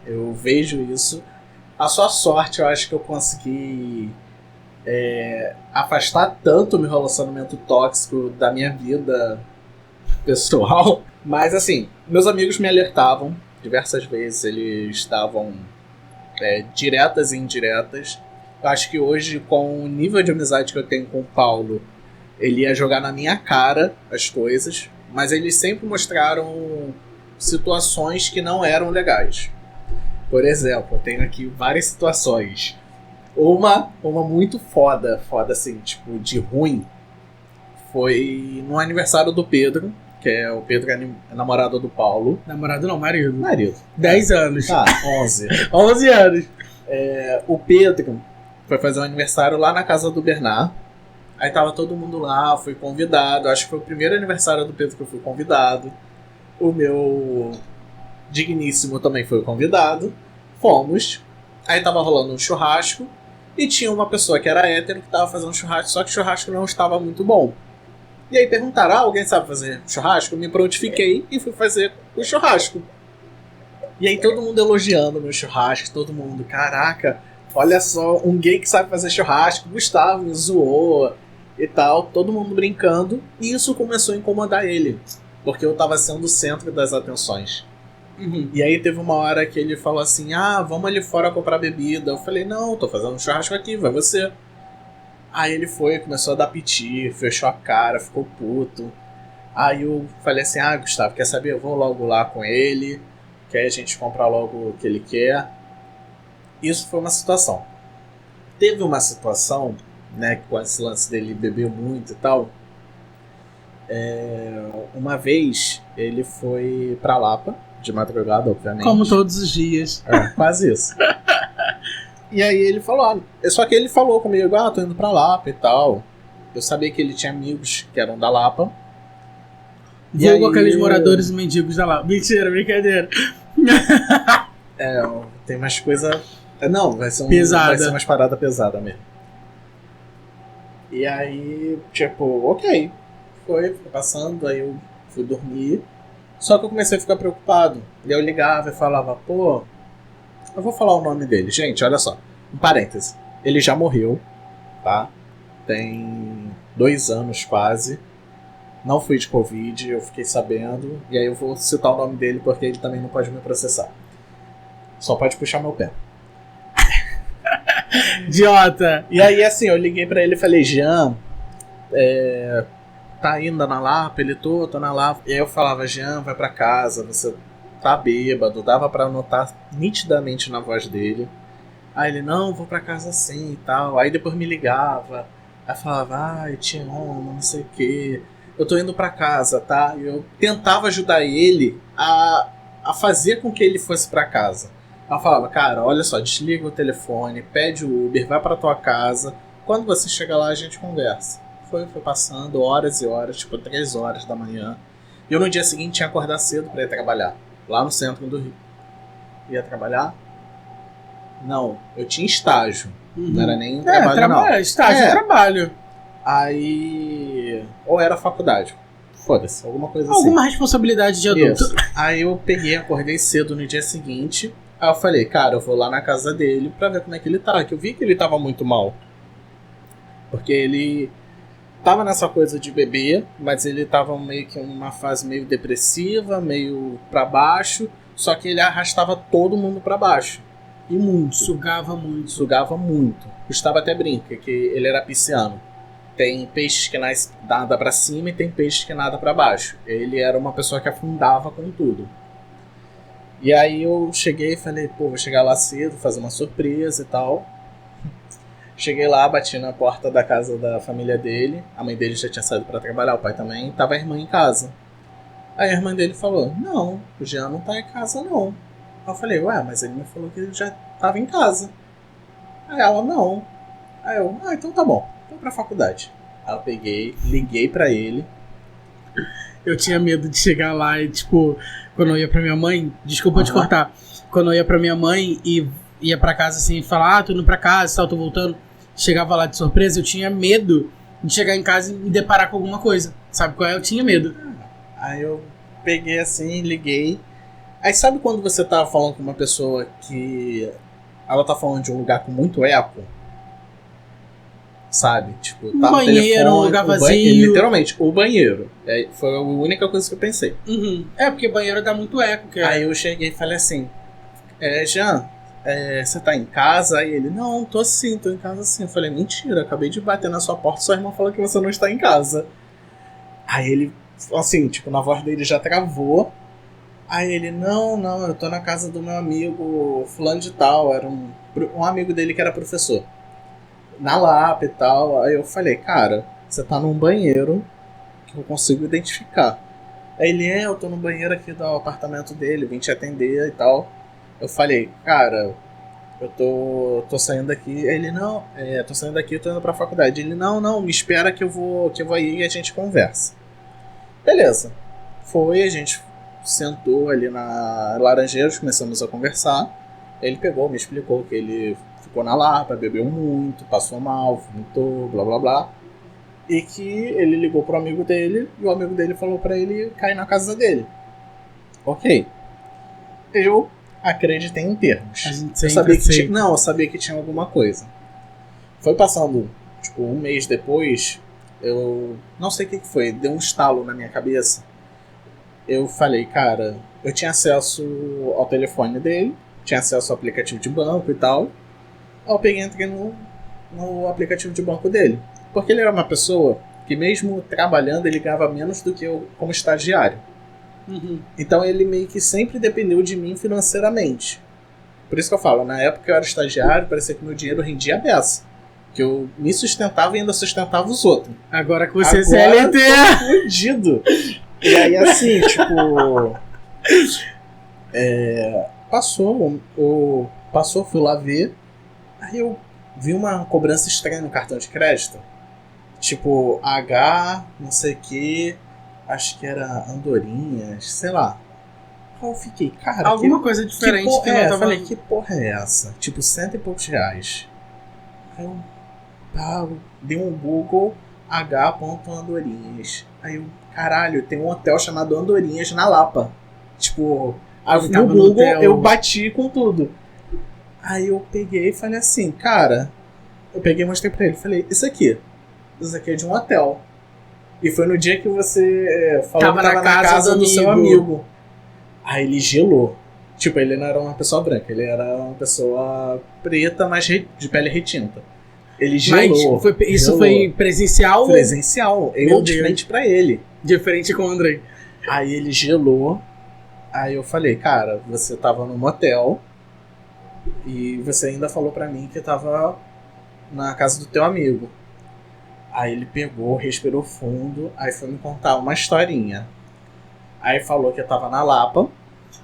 Eu vejo isso. A sua sorte, eu acho que eu consegui afastar tanto o meu relacionamento tóxico da minha vida pessoal. Mas assim, meus amigos me alertavam diversas vezes, eles estavam diretas e indiretas. Eu acho que hoje, com o nível de amizade que eu tenho com o Paulo, ele ia jogar na minha cara as coisas, mas eles sempre mostraram situações que não eram legais. Por exemplo, eu tenho aqui várias situações. Uma muito foda assim, tipo, de ruim. foi no aniversário do Pedro, que é o Pedro é namorado do Paulo. Namorado não, marido. Marido. 10 anos. Tá, 11. 11 anos. O Pedro foi fazer um aniversário lá na casa do Bernard. Aí tava todo mundo lá, fui convidado. Acho que foi o primeiro aniversário do Pedro que eu fui convidado. O meu digníssimo também foi convidado. Fomos. Aí tava rolando um churrasco. E tinha uma pessoa que era hétero que tava fazendo churrasco, só que o churrasco não estava muito bom. E aí perguntaram, alguém sabe fazer churrasco? Eu me prontifiquei e fui fazer o churrasco. E aí todo mundo elogiando o meu churrasco, todo mundo, caraca, olha só, um gay que sabe fazer churrasco, Gustavo me zoou e tal, todo mundo brincando. E isso começou a incomodar ele, porque eu tava sendo o centro das atenções. E aí teve uma hora que ele falou assim, vamos ali fora comprar bebida. Eu falei, não, tô fazendo um churrasco aqui, vai você. Aí ele foi, começou a dar piti, fechou a cara, ficou puto. Aí eu falei assim, Gustavo, quer saber? Eu vou logo lá com ele, que aí a gente compra logo o que ele quer. Isso foi uma situação. Teve uma situação, né, com esse lance dele beber muito e tal. Uma vez ele foi pra Lapa, de madrugada, obviamente. Como todos os dias. Quase isso. E aí ele falou, só que ele falou comigo, tô indo pra Lapa e tal. Eu sabia que ele tinha amigos que eram da Lapa. Vulgo aqueles moradores mendigos da Lapa. Mentira, brincadeira. Tem umas coisas... Não, vai ser umas paradas pesadas mesmo. E aí, tipo, ok. Foi passando, aí eu fui dormir. Só que eu comecei a ficar preocupado. E eu ligava e falava, pô... Eu vou falar o nome dele. Gente, olha só. Um parêntese. Ele já morreu, tá? Tem 2 anos quase. Não fui de Covid, eu fiquei sabendo. E aí eu vou citar o nome dele porque ele também não pode me processar. Só pode puxar meu pé. Idiota! E aí, assim, eu liguei pra ele e falei, Jean... tá ainda na Lapa? Ele, tô na Lapa. E aí eu falava, Jean, vai pra casa, você tá bêbado. Dava pra notar nitidamente na voz dele. Aí ele, não, vou pra casa sim e tal. Aí depois me ligava. Aí falava, eu te amo, não sei o que. Eu tô indo pra casa, tá? E eu tentava ajudar ele a fazer com que ele fosse pra casa. Ela falava, cara, olha só, desliga o telefone, pede o Uber, vai pra tua casa. Quando você chegar lá, a gente conversa. Foi passando horas e horas, tipo 3 horas da manhã. E eu no dia seguinte tinha que acordar cedo pra ir trabalhar. Lá no centro do Rio. Ia trabalhar? Não, eu tinha estágio. Não era nem trabalho, não. Estágio e trabalho. Aí... Ou era faculdade. Foda-se, alguma coisa Alguma responsabilidade de adulto. Isso. Aí eu peguei, acordei cedo no dia seguinte. Aí eu falei, cara, eu vou lá na casa dele pra ver como é que ele tá. Que eu vi que ele tava muito mal. Porque ele tava nessa coisa de beber, mas ele tava meio que em uma fase meio depressiva, meio pra baixo. Só que ele arrastava todo mundo pra baixo. E muito. Sugava muito. Sugava muito. Gustavo até brinca que ele era pisciano. Tem peixes que nada pra cima e tem peixes que nada pra baixo. Ele era uma pessoa que afundava com tudo. E aí eu cheguei e falei, pô, vou chegar lá cedo, fazer uma surpresa e tal. Cheguei lá, bati na porta da casa da família dele. A mãe dele já tinha saído pra trabalhar, o pai também. Tava a irmã em casa. Aí a irmã dele falou, não, o Jean não tá em casa não. Aí eu falei, ué, mas ele me falou que ele já tava em casa. Aí ela, não. Aí eu, então tá bom, vou pra faculdade. Aí eu peguei, liguei pra ele. Eu tinha medo de chegar lá e, tipo, quando eu ia pra minha mãe, desculpa te cortar, quando eu ia pra minha mãe e ia pra casa assim e falar, tô indo pra casa e tal, tô voltando, chegava lá de surpresa, eu tinha medo de chegar em casa e me deparar com alguma coisa. Sabe qual é? Eu tinha medo. Aí eu peguei assim, liguei. Aí sabe quando você tá falando com uma pessoa que ela tá falando de um lugar com muito eco? Sabe? Tipo, tá banheiro, no telefone, um lugar vazio. Literalmente, o banheiro. Foi a única coisa que eu pensei. É, porque banheiro dá muito eco. Aí eu cheguei e falei assim, Jean, você tá em casa? Aí ele, não, tô em casa sim. Eu falei, mentira, acabei de bater na sua porta, sua irmã falou que você não está em casa. Aí ele, assim, tipo, na voz dele já travou. Aí ele, não, eu tô na casa do meu amigo fulano de tal. Era um amigo dele que era professor. Na Lapa e tal. Aí eu falei, cara, você tá num banheiro que eu consigo identificar. Aí ele, eu tô no banheiro aqui do apartamento dele, vim te atender e tal. Eu falei, cara, eu tô saindo daqui. Aí ele, não, tô saindo daqui, tô indo pra faculdade. Ele, não, me espera que eu vou aí e a gente conversa. Beleza. Foi, a gente sentou ali na Laranjeiras, começamos a conversar. Ele pegou, me explicou que ele ficou na Lapa, bebeu muito, passou mal, vomitou, blá blá blá. E que ele ligou pro amigo dele e o amigo dele falou pra ele cair na casa dele. Ok. Eu acreditei em termos. Eu sabia que tinha alguma coisa. Foi passando, tipo, um mês depois, eu não sei o que foi, deu um estalo na minha cabeça. Eu falei, cara, eu tinha acesso ao telefone dele, tinha acesso ao aplicativo de banco e tal. Eu peguei e entrei no aplicativo de banco dele. Porque ele era uma pessoa que mesmo trabalhando, ele ganhava menos do que eu como estagiário. Uhum. Então ele meio que sempre dependeu de mim financeiramente. Por isso que eu falo, na época que eu era estagiário, parecia que meu dinheiro rendia a beça. Que eu me sustentava e ainda sustentava os outros. Agora que você é CLT! Eu tô fudido. E aí assim, tipo... Passou, fui lá ver. Aí eu vi uma cobrança estranha no cartão de crédito. Tipo, H, não sei o que, acho que era Andorinhas, sei lá. Aí eu fiquei, cara... Alguma coisa diferente que eu tava... falei, que porra é essa? Tipo, R$100 e poucos. Aí eu dei um Google, H.Andorinhas. Aí eu, caralho, tem um hotel chamado Andorinhas na Lapa. Tipo, no Google eu bati com tudo. Aí eu peguei e falei assim, cara... Eu peguei e mostrei pra ele, falei, isso aqui é de um hotel. E foi no dia que você falou que tava na casa do seu amigo. Aí ele gelou. Tipo, ele não era uma pessoa branca, ele era uma pessoa preta, mas de pele retinta. Ele gelou. Mas isso foi presencial? Presencial. Eu de frente pra ele. De frente com o Andrei. Aí ele gelou. Aí eu falei, cara, você tava num motel e você ainda falou pra mim que tava na casa do teu amigo. Aí ele pegou, respirou fundo, aí foi me contar uma historinha. Aí falou que eu tava na Lapa.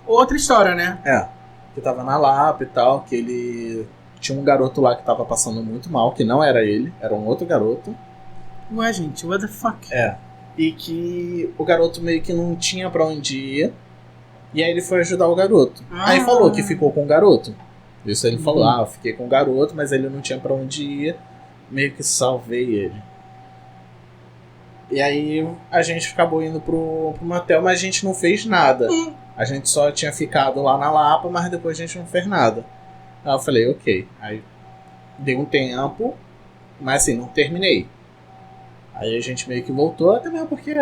Outra história, né? Que tava na Lapa e tal, que ele... Tinha um garoto lá que tava passando muito mal, que não era ele, era um outro garoto. Ué, gente, what the fuck? E que o garoto meio que não tinha pra onde ir. E aí ele foi ajudar o garoto. Aí falou que ficou com o garoto. Isso ele falou, eu fiquei com o garoto, mas ele não tinha pra onde ir. Meio que salvei ele. E aí a gente acabou indo pro motel, mas a gente não fez nada. A gente só tinha ficado lá na Lapa, mas depois a gente não fez nada. Aí eu falei, ok. Aí dei um tempo, mas assim, não terminei. Aí a gente meio que voltou, até mesmo porque,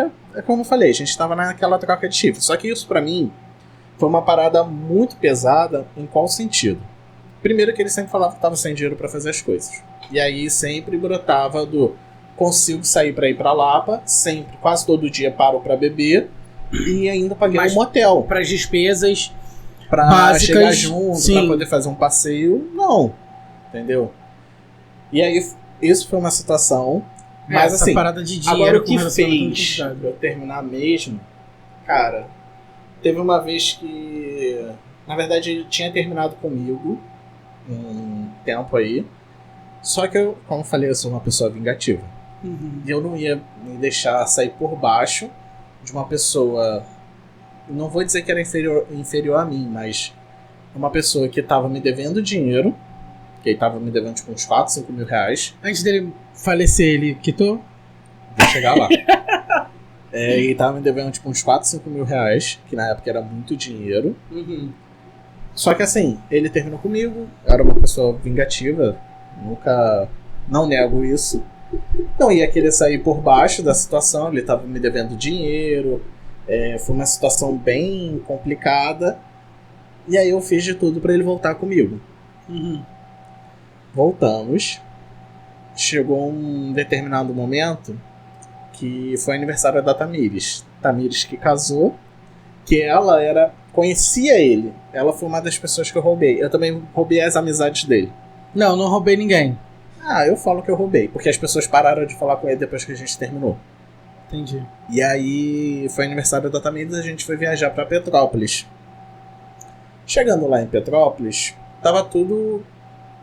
como eu falei, a gente tava naquela troca de chifre. Só que isso pra mim foi uma parada muito pesada. Em qual sentido? Primeiro que ele sempre falava que tava sem dinheiro pra fazer as coisas. E aí sempre brotava do... Consigo sair pra ir pra Lapa, sempre, quase todo dia paro pra beber. E ainda paguei um motel. Pras despesas pra básicas, chegar junto, pra poder fazer um passeio. Não, entendeu? E aí isso foi uma situação. Mas essa assim, parada de dinheiro, agora o que fez eu terminar mesmo, cara, teve uma vez que, na verdade, ele tinha terminado comigo um tempo aí. Só que eu, como eu falei, eu sou uma pessoa vingativa. E eu não ia me deixar sair por baixo de uma pessoa, não vou dizer que era inferior a mim, mas uma pessoa que tava me devendo dinheiro, que ele tava me devendo tipo uns 4, 5 mil reais. Antes dele falecer, ele quitou? Vou chegar lá. Ele tava me devendo tipo uns 4, 5 mil reais, que na época era muito dinheiro. Só que assim, ele terminou comigo, era uma pessoa vingativa, não nego isso. Não ia querer sair por baixo da situação, ele tava me devendo dinheiro, foi uma situação bem complicada. E aí eu fiz de tudo pra ele voltar comigo. Voltamos. Chegou um determinado momento que foi aniversário da Tamires. Tamires que casou, que ela conhecia ele. Ela foi uma das pessoas que eu roubei. Eu também roubei as amizades dele. Não roubei ninguém. Eu falo que eu roubei, porque as pessoas pararam de falar com ele depois que a gente terminou. Entendi. E aí foi aniversário da Tamires, a gente foi viajar pra Petrópolis. Chegando lá em Petrópolis, tava tudo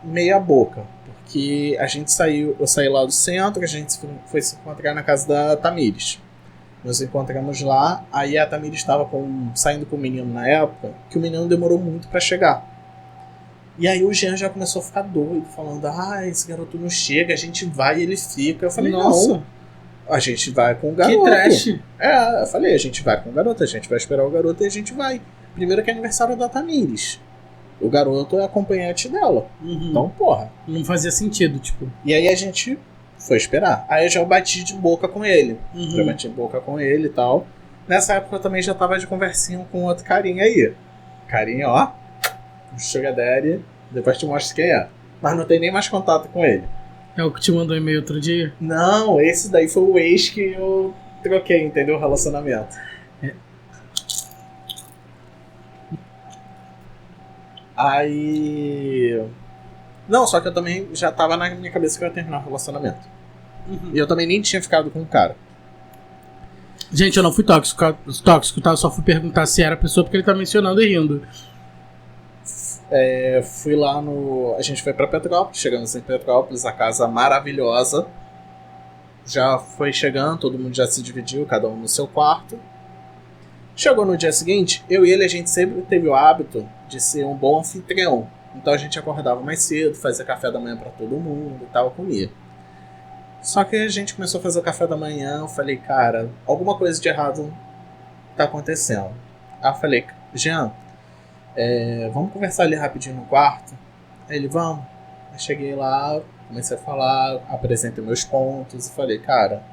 meia boca. Porque a gente saiu, eu saí lá do centro, a gente foi se encontrar na casa da Tamires. Nos encontramos lá, aí a Tamires estava saindo com o menino na época, que o menino demorou muito pra chegar. E aí o Jean já começou a ficar doido, falando, esse garoto não chega, a gente vai e ele fica. Eu falei, nossa, não, a gente vai com o garoto. Que trash. Eu falei, a gente vai com o garoto, a gente vai esperar o garoto e a gente vai. Primeiro que é aniversário da Tamires. O garoto é acompanhante dela. Então, porra. Não fazia sentido, tipo. E aí a gente foi esperar. Aí eu já bati de boca com ele. Já bati de boca com ele e tal. Nessa época eu também já tava de conversinha com outro carinha aí. Carinha, ó. Sugar Daddy. Depois te mostro quem é. Mas não tem nem mais contato com ele. É o que te mandou e-mail outro dia? Não, esse daí foi o ex que eu troquei, entendeu? O relacionamento. Aí... Não, só que eu também já tava na minha cabeça que eu ia terminar o relacionamento. E eu também nem tinha ficado com o cara. Gente, eu não fui tóxico, tá? Eu só fui perguntar se era a pessoa porque ele tá mencionando e rindo. Fui lá no... A gente foi pra Petrópolis, chegamos em Petrópolis, a casa maravilhosa. Já foi chegando, todo mundo já se dividiu, cada um no seu quarto. Chegou no dia seguinte, eu e ele, a gente sempre teve o hábito de ser um bom anfitrião. Então a gente acordava mais cedo, fazia café da manhã pra todo mundo e tal, comia. Só que a gente começou a fazer o café da manhã, eu falei, cara, alguma coisa de errado tá acontecendo. Aí eu falei, Jean, vamos conversar ali rapidinho no quarto? Aí ele, vamos. Eu cheguei lá, comecei a falar, apresentei meus pontos e falei, cara,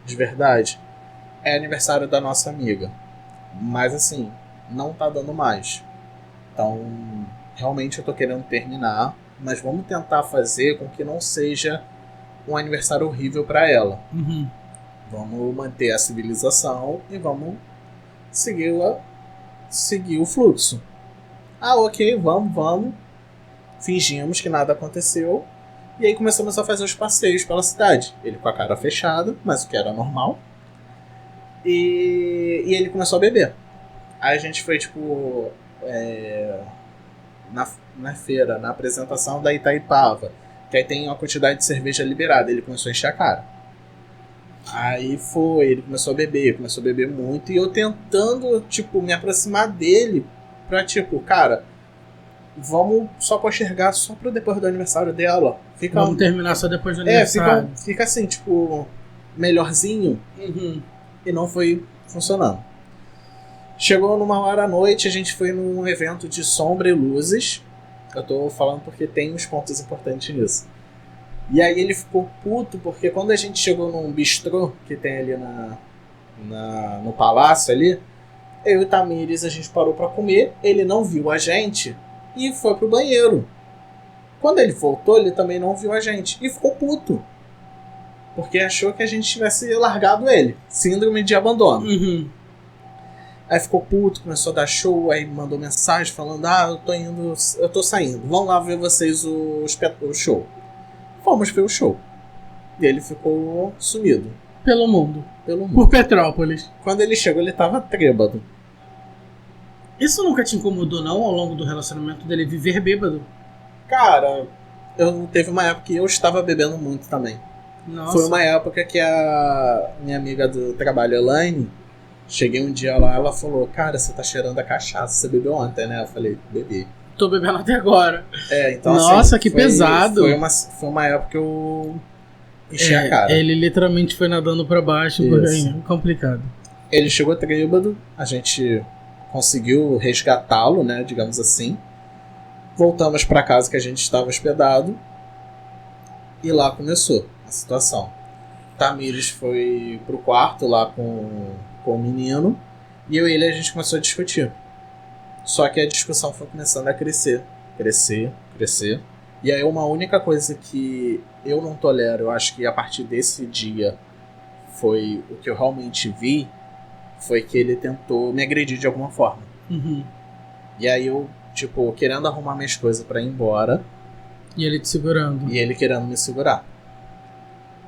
de verdade, é aniversário da nossa amiga. Mas assim, não tá dando mais. Então, realmente eu tô querendo terminar, mas vamos tentar fazer com que não seja um aniversário horrível pra ela. Vamos manter a civilização e vamos seguir o fluxo. Ok, vamos. Fingimos que nada aconteceu. E aí começamos a fazer os passeios pela cidade. Ele com a cara fechada, mas o que era normal. E ele começou a beber. Aí a gente foi, tipo, na feira, na apresentação da Itaipava, que aí tem uma quantidade de cerveja liberada. Ele começou a encher a cara. Aí ele começou a beber muito. E eu tentando, tipo, me aproximar dele pra, tipo, cara, vamos só postergar só pra depois do aniversário dela. Vamos terminar só depois do aniversário. Fica assim, tipo, melhorzinho. E não foi funcionando. Chegou numa hora à noite, a gente foi num evento de sombra e luzes. Eu tô falando porque tem uns pontos importantes nisso. E aí ele ficou puto, porque quando a gente chegou num bistrô que tem ali no palácio ali, eu e Tamires, a gente parou pra comer, ele não viu a gente e foi pro banheiro. Quando ele voltou, ele também não viu a gente e ficou puto. Porque achou que a gente tivesse largado ele. Síndrome de abandono. Aí ficou puto, começou a dar show, aí mandou mensagem falando, eu tô saindo, vão lá ver vocês o show. Fomos ver o show. E ele ficou sumido. Pelo mundo. Por Petrópolis. Quando ele chegou, ele tava trêbado. Isso nunca te incomodou, não, ao longo do relacionamento dele, viver bêbado? Cara, teve uma época que eu estava bebendo muito também. Nossa. Foi uma época que a minha amiga do trabalho, Elaine, cheguei um dia lá, ela falou, cara, você tá cheirando a cachaça, você bebeu ontem, né? Eu falei, bebi. Tô bebendo até agora. Então nossa, assim, que pesado. Foi uma época que eu enchi a cara. Ele literalmente foi nadando pra baixo, porque é complicado. Ele chegou trêbado, a gente conseguiu resgatá-lo, né, digamos assim. Voltamos pra casa que a gente estava hospedado. E lá começou a situação. Tamires foi pro quarto lá com o menino. E eu e ele, a gente começou a discutir. Só que a discussão foi começando a crescer. E aí uma única coisa que eu não tolero, eu acho que a partir desse dia foi o que eu realmente vi, foi que ele tentou me agredir de alguma forma. E aí eu, tipo, querendo arrumar minhas coisas pra ir embora. E ele te segurando. E ele querendo me segurar.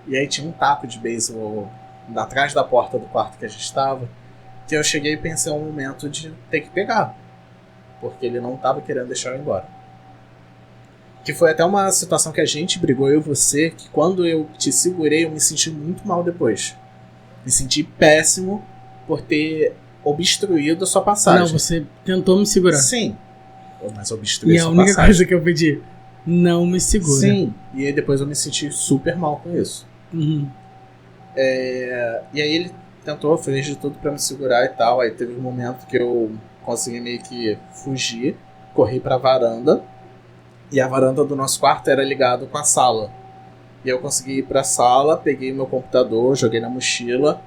E aí tinha um taco de beisebol atrás da porta do quarto que a gente estava, que eu cheguei e pensei um momento de ter que pegar. Porque ele não estava querendo deixar eu ir embora. Que foi até uma situação que a gente brigou, eu e você, que quando eu te segurei, eu me senti muito mal depois. Me senti péssimo por ter obstruído a sua passagem. Não, você tentou me segurar. Sim. Mas obstruí a sua passagem. E a única coisa que eu pedi, não me segura. Sim. E aí depois eu me senti super mal com isso. Uhum. E aí ele tentou, fez de tudo pra me segurar e tal. Aí teve um momento que eu consegui meio que fugir, corri pra varanda. E a varanda do nosso quarto era ligada com a sala. E eu consegui ir pra sala, peguei meu computador, joguei na mochila.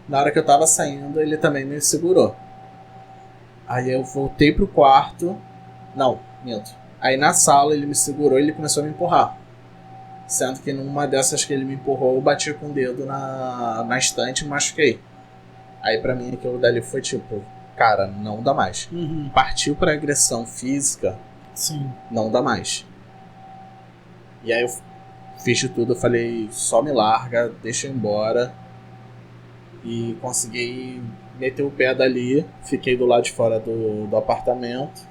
Na hora que eu tava saindo, ele também me segurou. Aí eu voltei pro quarto. Não, minto. Aí na sala ele me segurou e ele começou a me empurrar. Sendo que numa dessas que ele me empurrou, eu bati com o dedo na estante e me machuquei. Aí pra mim aquilo dali foi tipo, cara, não dá mais. Uhum. Partiu pra agressão física. Sim. Não dá mais. E aí eu fiz de tudo, eu falei, só me larga, deixa eu ir embora. E consegui meter o pé dali, fiquei do lado de fora do apartamento.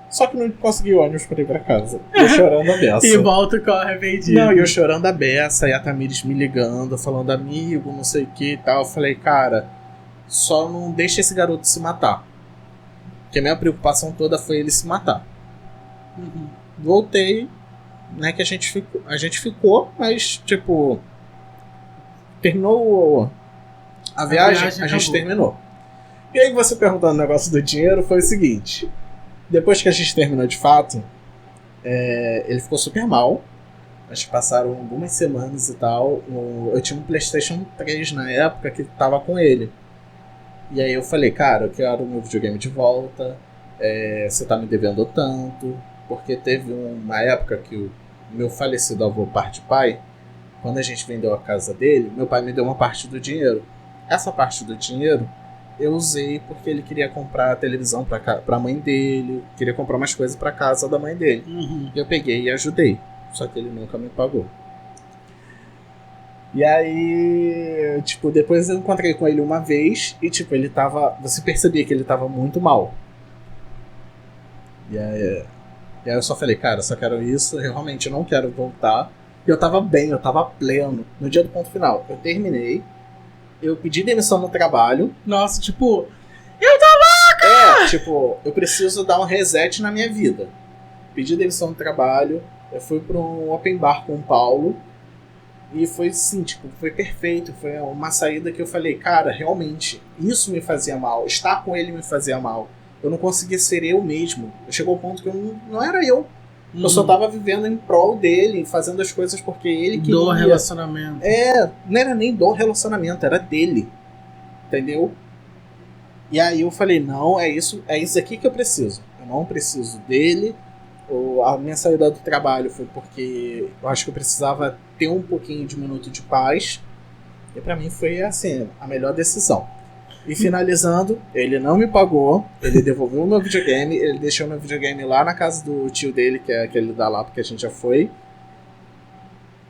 Só que não consegui ônibus pra ir pra casa. Eu chorando a beça. E volta com arrependido. Não, e eu chorando a beça, e a Tamires me ligando, falando, amigo, não sei o que e tal. Eu falei, cara, só não deixa esse garoto se matar. Porque a minha preocupação toda foi ele se matar. Uhum. Voltei, né, que a gente ficou, mas, tipo, terminou a viagem a gente terminou. E aí você perguntando o negócio do dinheiro, foi o seguinte, depois que a gente terminou de fato, ele ficou super mal, acho que passaram algumas semanas e tal, eu tinha um PlayStation 3 na época que tava com ele. E aí eu falei, cara, eu quero o meu videogame de volta, você tá me devendo tanto, porque teve uma época que o meu falecido avô, parte de pai, quando a gente vendeu a casa dele, meu pai me deu uma parte do dinheiro. Essa parte do dinheiro eu usei porque ele queria comprar a televisão pra mãe dele, queria comprar umas coisas pra casa da mãe dele. Uhum. Eu peguei e ajudei, só que ele nunca me pagou. E aí, tipo, depois eu encontrei com ele uma vez e, tipo, ele tava... Você percebia que ele tava muito mal. E aí eu só falei, cara, eu só quero isso, eu realmente não quero voltar. E eu tava bem, eu tava pleno. No dia do ponto final, eu terminei, eu pedi demissão no trabalho. Nossa, tipo... Eu tô louca! Tipo, eu preciso dar um reset na minha vida. Pedi demissão no trabalho, eu fui pra um open bar com o Paulo. E foi assim, tipo, foi perfeito. Foi uma saída que eu falei, cara, realmente, isso me fazia mal. Estar com ele me fazia mal. Eu não conseguia ser eu mesmo. Chegou ao ponto que eu não era eu. Uhum. Eu só tava vivendo em prol dele, fazendo as coisas porque ele queria. Do relacionamento. Não era nem do relacionamento, era dele. Entendeu? E aí eu falei, não, é isso aqui que eu preciso. Eu não preciso dele. A minha saída do trabalho foi porque eu acho que eu precisava ter um pouquinho de minuto de paz. E pra mim foi assim, a melhor decisão. E finalizando, ele não me pagou, ele devolveu o meu videogame, ele deixou meu videogame lá na casa do tio dele, que é aquele da lá, porque a gente já foi.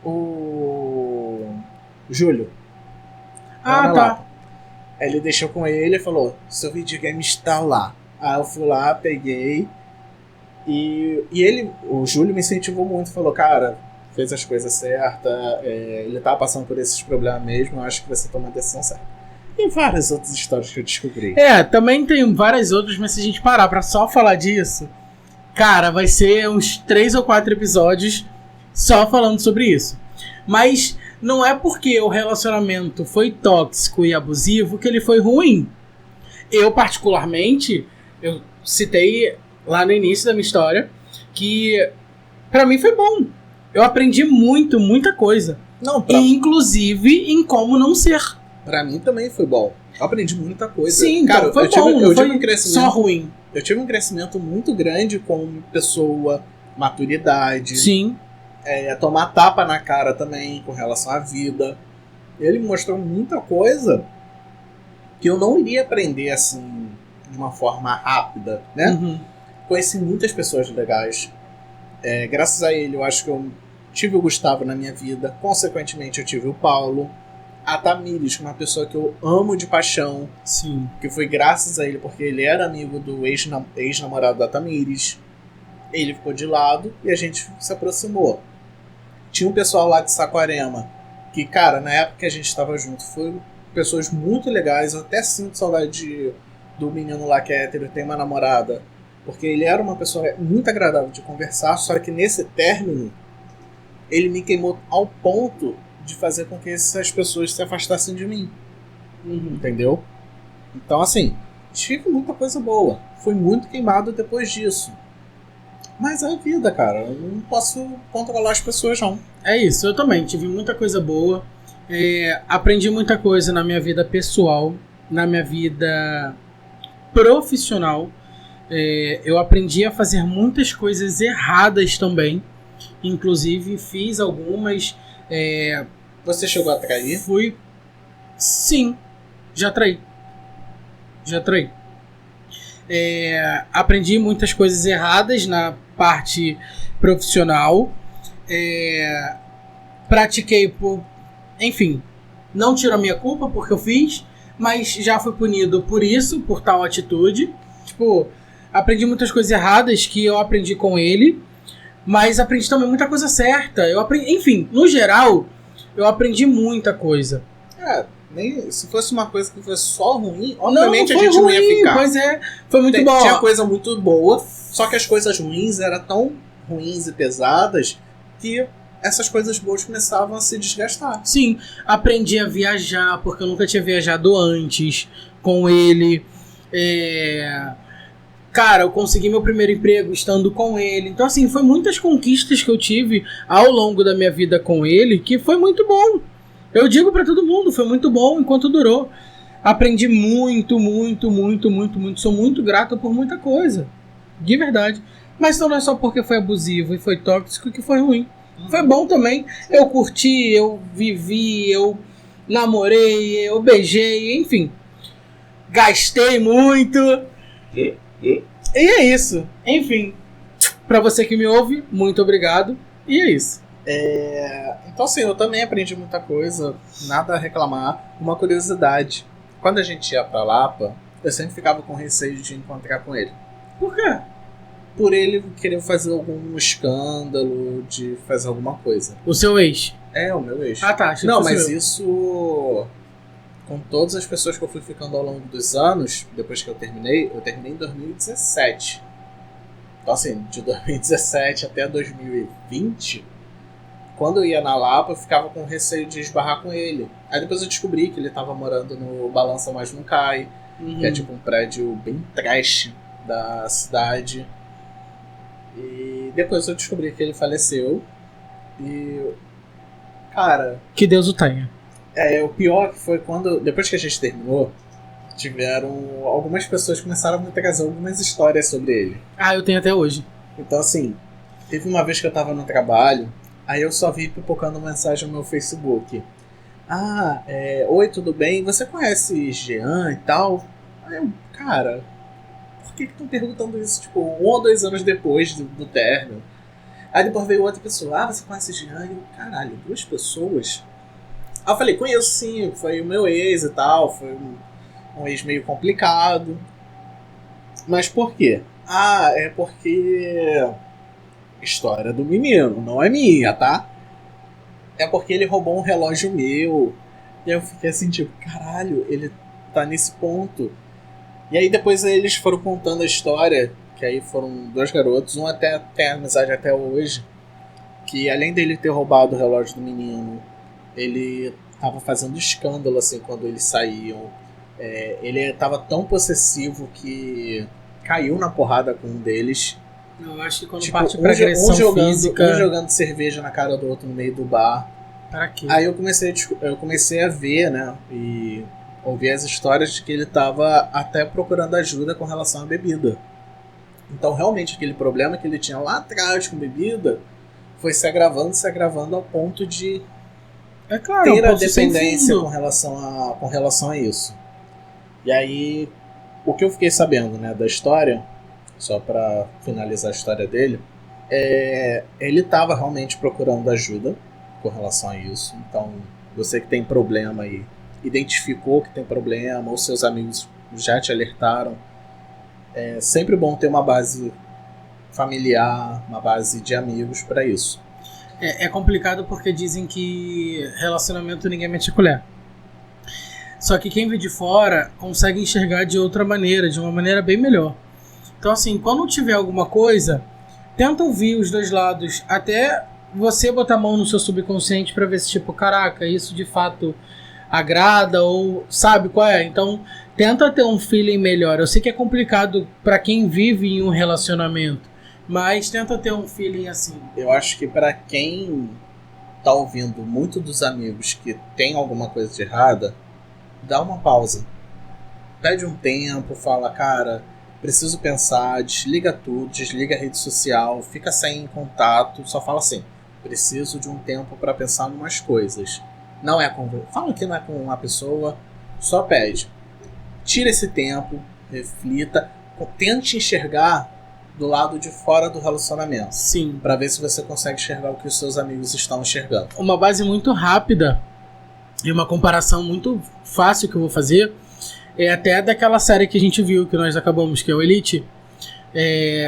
O Júlio. Ah, tá. Lapa. Ele deixou com ele e falou, seu videogame está lá. Aí eu fui lá, peguei. E ele, o Júlio me incentivou muito, falou, cara, fez as coisas certas, ele tá passando por esses problemas mesmo, eu acho que você toma a decisão certa. E várias outras histórias que eu descobri. Também tem várias outras, mas se a gente parar pra só falar disso, cara, vai ser uns 3 ou 4 episódios só falando sobre isso. Mas não é porque o relacionamento foi tóxico e abusivo que ele foi ruim. Eu, particularmente, eu citei lá no início da minha história que pra mim foi bom. Eu aprendi muita coisa. Inclusive em como não ser. Pra mim também foi bom. Eu aprendi muita coisa. Sim, cara, foi bom. Eu tive um crescimento só ruim. Eu tive um crescimento muito grande como pessoa, maturidade. Sim. Tomar tapa na cara também com relação à vida. Ele me mostrou muita coisa que eu não iria aprender assim de uma forma rápida, né? Uhum. Conheci muitas pessoas legais. Graças a ele, eu acho que eu tive o Gustavo na minha vida. Consequentemente, eu tive o Paulo. A Tamires, uma pessoa que eu amo de paixão. Sim. Que foi graças a ele, porque ele era amigo do ex-namorado da Tamires. Ele ficou de lado e a gente se aproximou. Tinha um pessoal lá de Saquarema que, cara, na época que a gente estava junto, foram pessoas muito legais. Eu até sinto saudade do menino lá que é hétero e tem uma namorada. Porque ele era uma pessoa muito agradável de conversar, só que nesse término, ele me queimou ao ponto de fazer com que essas pessoas se afastassem de mim. Entendeu? Então, assim, tive muita coisa boa. Fui muito queimado depois disso. Mas é a vida, cara. Eu não posso controlar as pessoas, não. É isso, eu também tive muita coisa boa. Aprendi muita coisa na minha vida pessoal, na minha vida profissional. Eu aprendi a fazer muitas coisas erradas também. Inclusive, fiz algumas. Você chegou a trair? Sim, já traí. Aprendi muitas coisas erradas na parte profissional. Pratiquei por... Enfim, não tiro a minha culpa porque eu fiz, mas já fui punido por isso, por tal atitude. Tipo, aprendi muitas coisas erradas que eu aprendi com ele, mas aprendi também muita coisa certa. Enfim, no geral, eu aprendi muita coisa. Nem, se fosse uma coisa que fosse só ruim, obviamente a gente não ia ficar. Pois foi muito bom. Tinha coisa muito boa, só que as coisas ruins eram tão ruins e pesadas que essas coisas boas começavam a se desgastar. Sim, aprendi a viajar, porque eu nunca tinha viajado antes com ele. Cara, eu consegui meu primeiro emprego estando com ele. Então, assim, foi muitas conquistas que eu tive ao longo da minha vida com ele, que foi muito bom. Eu digo pra todo mundo, foi muito bom enquanto durou. Aprendi muito. Sou muito grato por muita coisa. De verdade. Mas então não é só porque foi abusivo e foi tóxico que foi ruim. Foi bom também. Eu curti, eu vivi, eu namorei, eu beijei, enfim. Gastei muito. E é isso. Enfim. Pra você que me ouve, muito obrigado. E é isso. Então, assim, eu também aprendi muita coisa, nada a reclamar. Uma curiosidade: quando a gente ia pra Lapa, eu sempre ficava com receio de encontrar com ele. Por quê? Por ele querer fazer algum escândalo, de fazer alguma coisa. O seu ex? O meu ex. Ah, tá. Não, mas isso... Com todas as pessoas que eu fui ficando ao longo dos anos, depois que eu terminei em 2017. Então, assim, de 2017 até 2020... Quando eu ia na Lapa, eu ficava com receio de esbarrar com ele. Aí depois eu descobri que ele tava morando no Balança Mas Não Cai, que é tipo um prédio bem trash da cidade. E depois eu descobri que ele faleceu. E... Cara... Que Deus o tenha. O pior que foi quando... Depois que a gente terminou, tiveram... Algumas pessoas começaram a me trazer algumas histórias sobre ele. Eu tenho até hoje. Então, assim... Teve uma vez que eu tava no trabalho... Aí eu só vi pipocando mensagem no meu Facebook. Oi, tudo bem? Você conhece Jean e tal? Aí eu, cara, por que estão perguntando isso, tipo, 1 ou 2 anos depois do término? Aí depois veio outra pessoa, você conhece Jean? E eu, caralho, 2 pessoas? Aí eu falei, conheço sim, foi o meu ex e tal, foi um ex meio complicado. Mas por quê? É porque... História do menino, não é minha, tá? É porque ele roubou um relógio meu. E aí eu fiquei assim, tipo, caralho, ele tá nesse ponto. E aí depois eles foram contando a história, que aí foram 2 garotos, um até tem amizade até hoje, que além dele ter roubado o relógio do menino, ele tava fazendo escândalo, assim, quando eles saíam. Ele tava tão possessivo que caiu na porrada com um deles. Eu acho que quando parte pra agressão física... Um jogando cerveja na cara do outro no meio do bar. Pra quê? Aí eu comecei a ver, né? E ouvir as histórias de que ele tava até procurando ajuda com relação à bebida. Então, realmente, aquele problema que ele tinha lá atrás com bebida foi se agravando ao ponto de ter a dependência com relação a isso. E aí, o que eu fiquei sabendo, né, da história... Só pra finalizar a história dele, ele tava realmente procurando ajuda com relação a isso. Então, você que tem problema aí, identificou que tem problema, ou seus amigos já te alertaram, é sempre bom ter uma base familiar, uma base de amigos para isso. É complicado porque dizem que relacionamento ninguém mete a colher. Só que quem vê de fora consegue enxergar de outra maneira, de uma maneira bem melhor. Então assim, quando tiver alguma coisa, tenta ouvir os dois lados, até você botar a mão no seu subconsciente para ver se tipo, caraca, isso de fato agrada ou sabe qual é. Então tenta ter um feeling melhor. Eu sei que é complicado para quem vive em um relacionamento, mas tenta ter um feeling assim. Eu acho que para quem tá ouvindo muito dos amigos que tem alguma coisa de errada, dá uma pausa. Pede um tempo, fala, cara, preciso pensar, desliga tudo, desliga a rede social, fica sem contato, só fala assim, preciso de um tempo para pensar em umas coisas. Não é com... Fala que não é com uma pessoa, só pede. Tira esse tempo, reflita, tente enxergar do lado de fora do relacionamento. Sim. Para ver se você consegue enxergar o que os seus amigos estão enxergando. Uma base muito rápida e uma comparação muito fácil que eu vou fazer é até daquela série que a gente viu, que nós acabamos, que é o Elite.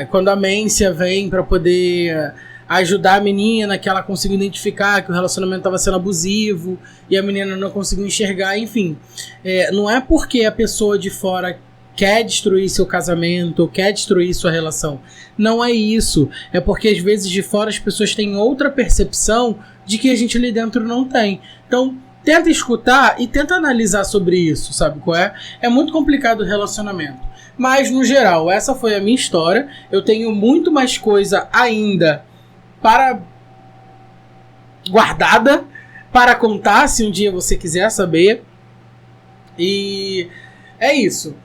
Quando a Mância vem para poder ajudar a menina, que ela conseguiu identificar que o relacionamento estava sendo abusivo e a menina não conseguiu enxergar, enfim. Não é porque a pessoa de fora quer destruir seu casamento, quer destruir sua relação. Não é isso. É porque às vezes de fora as pessoas têm outra percepção de que a gente ali dentro não tem. Então, tenta escutar e tenta analisar sobre isso, sabe qual é? É muito complicado o relacionamento. Mas, no geral, essa foi a minha história. Eu tenho muito mais coisa ainda para guardada, para contar, se um dia você quiser saber. E é isso.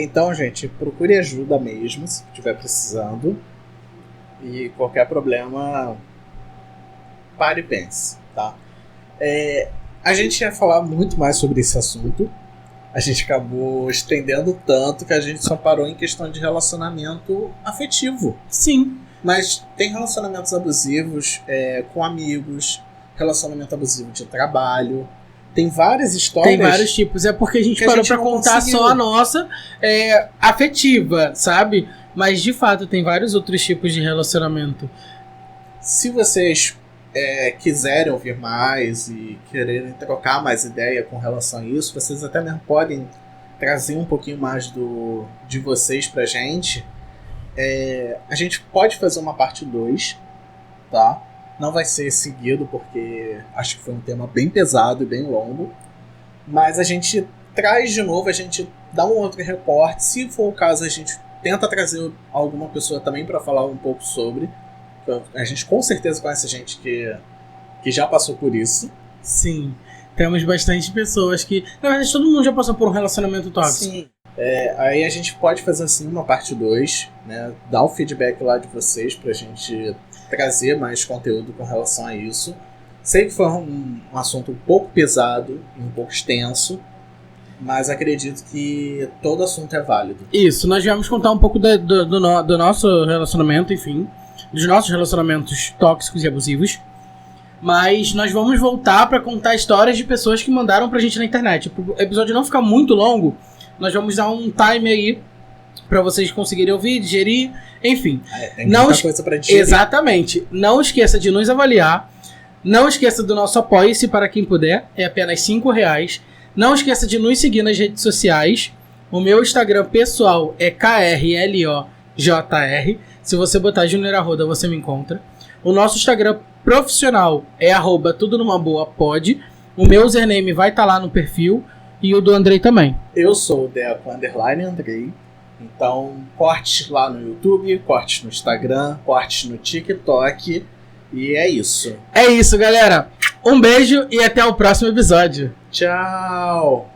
Então, gente, procure ajuda mesmo, se estiver precisando. E qualquer problema, pare e pense, tá? A gente ia falar muito mais sobre esse assunto. A gente acabou estendendo tanto que a gente só parou em questão de relacionamento afetivo. Sim. Mas tem relacionamentos abusivos com amigos, relacionamento abusivo de trabalho. Tem várias histórias. Tem vários tipos. É porque a gente parou pra contar só a nossa afetiva, sabe? Mas de fato tem vários outros tipos de relacionamento. Se vocês quiserem ouvir mais e quererem trocar mais ideia com relação a isso, vocês até mesmo podem trazer um pouquinho mais de vocês pra gente. A gente pode fazer uma parte 2, tá? Não vai ser seguido porque acho que foi um tema bem pesado e bem longo. Mas a gente traz de novo, a gente dá um outro recorte. Se for o caso, a gente tenta trazer alguma pessoa também para falar um pouco sobre. A gente com certeza conhece gente que já passou por isso. Sim, temos bastante pessoas que... Na verdade, todo mundo já passou por um relacionamento tóxico. Sim. Aí a gente pode fazer assim uma parte 2, né? Dar o feedback lá de vocês pra gente trazer mais conteúdo com relação a isso. Sei que foi um assunto um pouco pesado e um pouco extenso, mas acredito que todo assunto é válido. Isso, nós viemos contar um pouco do nosso relacionamento, enfim, dos nossos relacionamentos tóxicos e abusivos, mas nós vamos voltar para contar histórias de pessoas que mandaram pra gente na internet. Para o episódio não ficar muito longo, nós vamos dar um time aí para vocês conseguirem ouvir, digerir, enfim. Tem muita coisa pra digerir. Exatamente. Não esqueça de nos avaliar. Não esqueça do nosso apoie-se para quem puder. É apenas R$5. Não esqueça de nos seguir nas redes sociais. O meu Instagram pessoal é KRLOJR. Se você botar Junior Arruda, você me encontra. O nosso Instagram profissional é @tudonumaboapod. O meu username vai estar lá no perfil. E o do Andrei também. Eu sou o Deco_Andrei. Então, cortes lá no YouTube, cortes no Instagram, cortes no TikTok. E é isso. É isso, galera. Um beijo e até o próximo episódio. Tchau!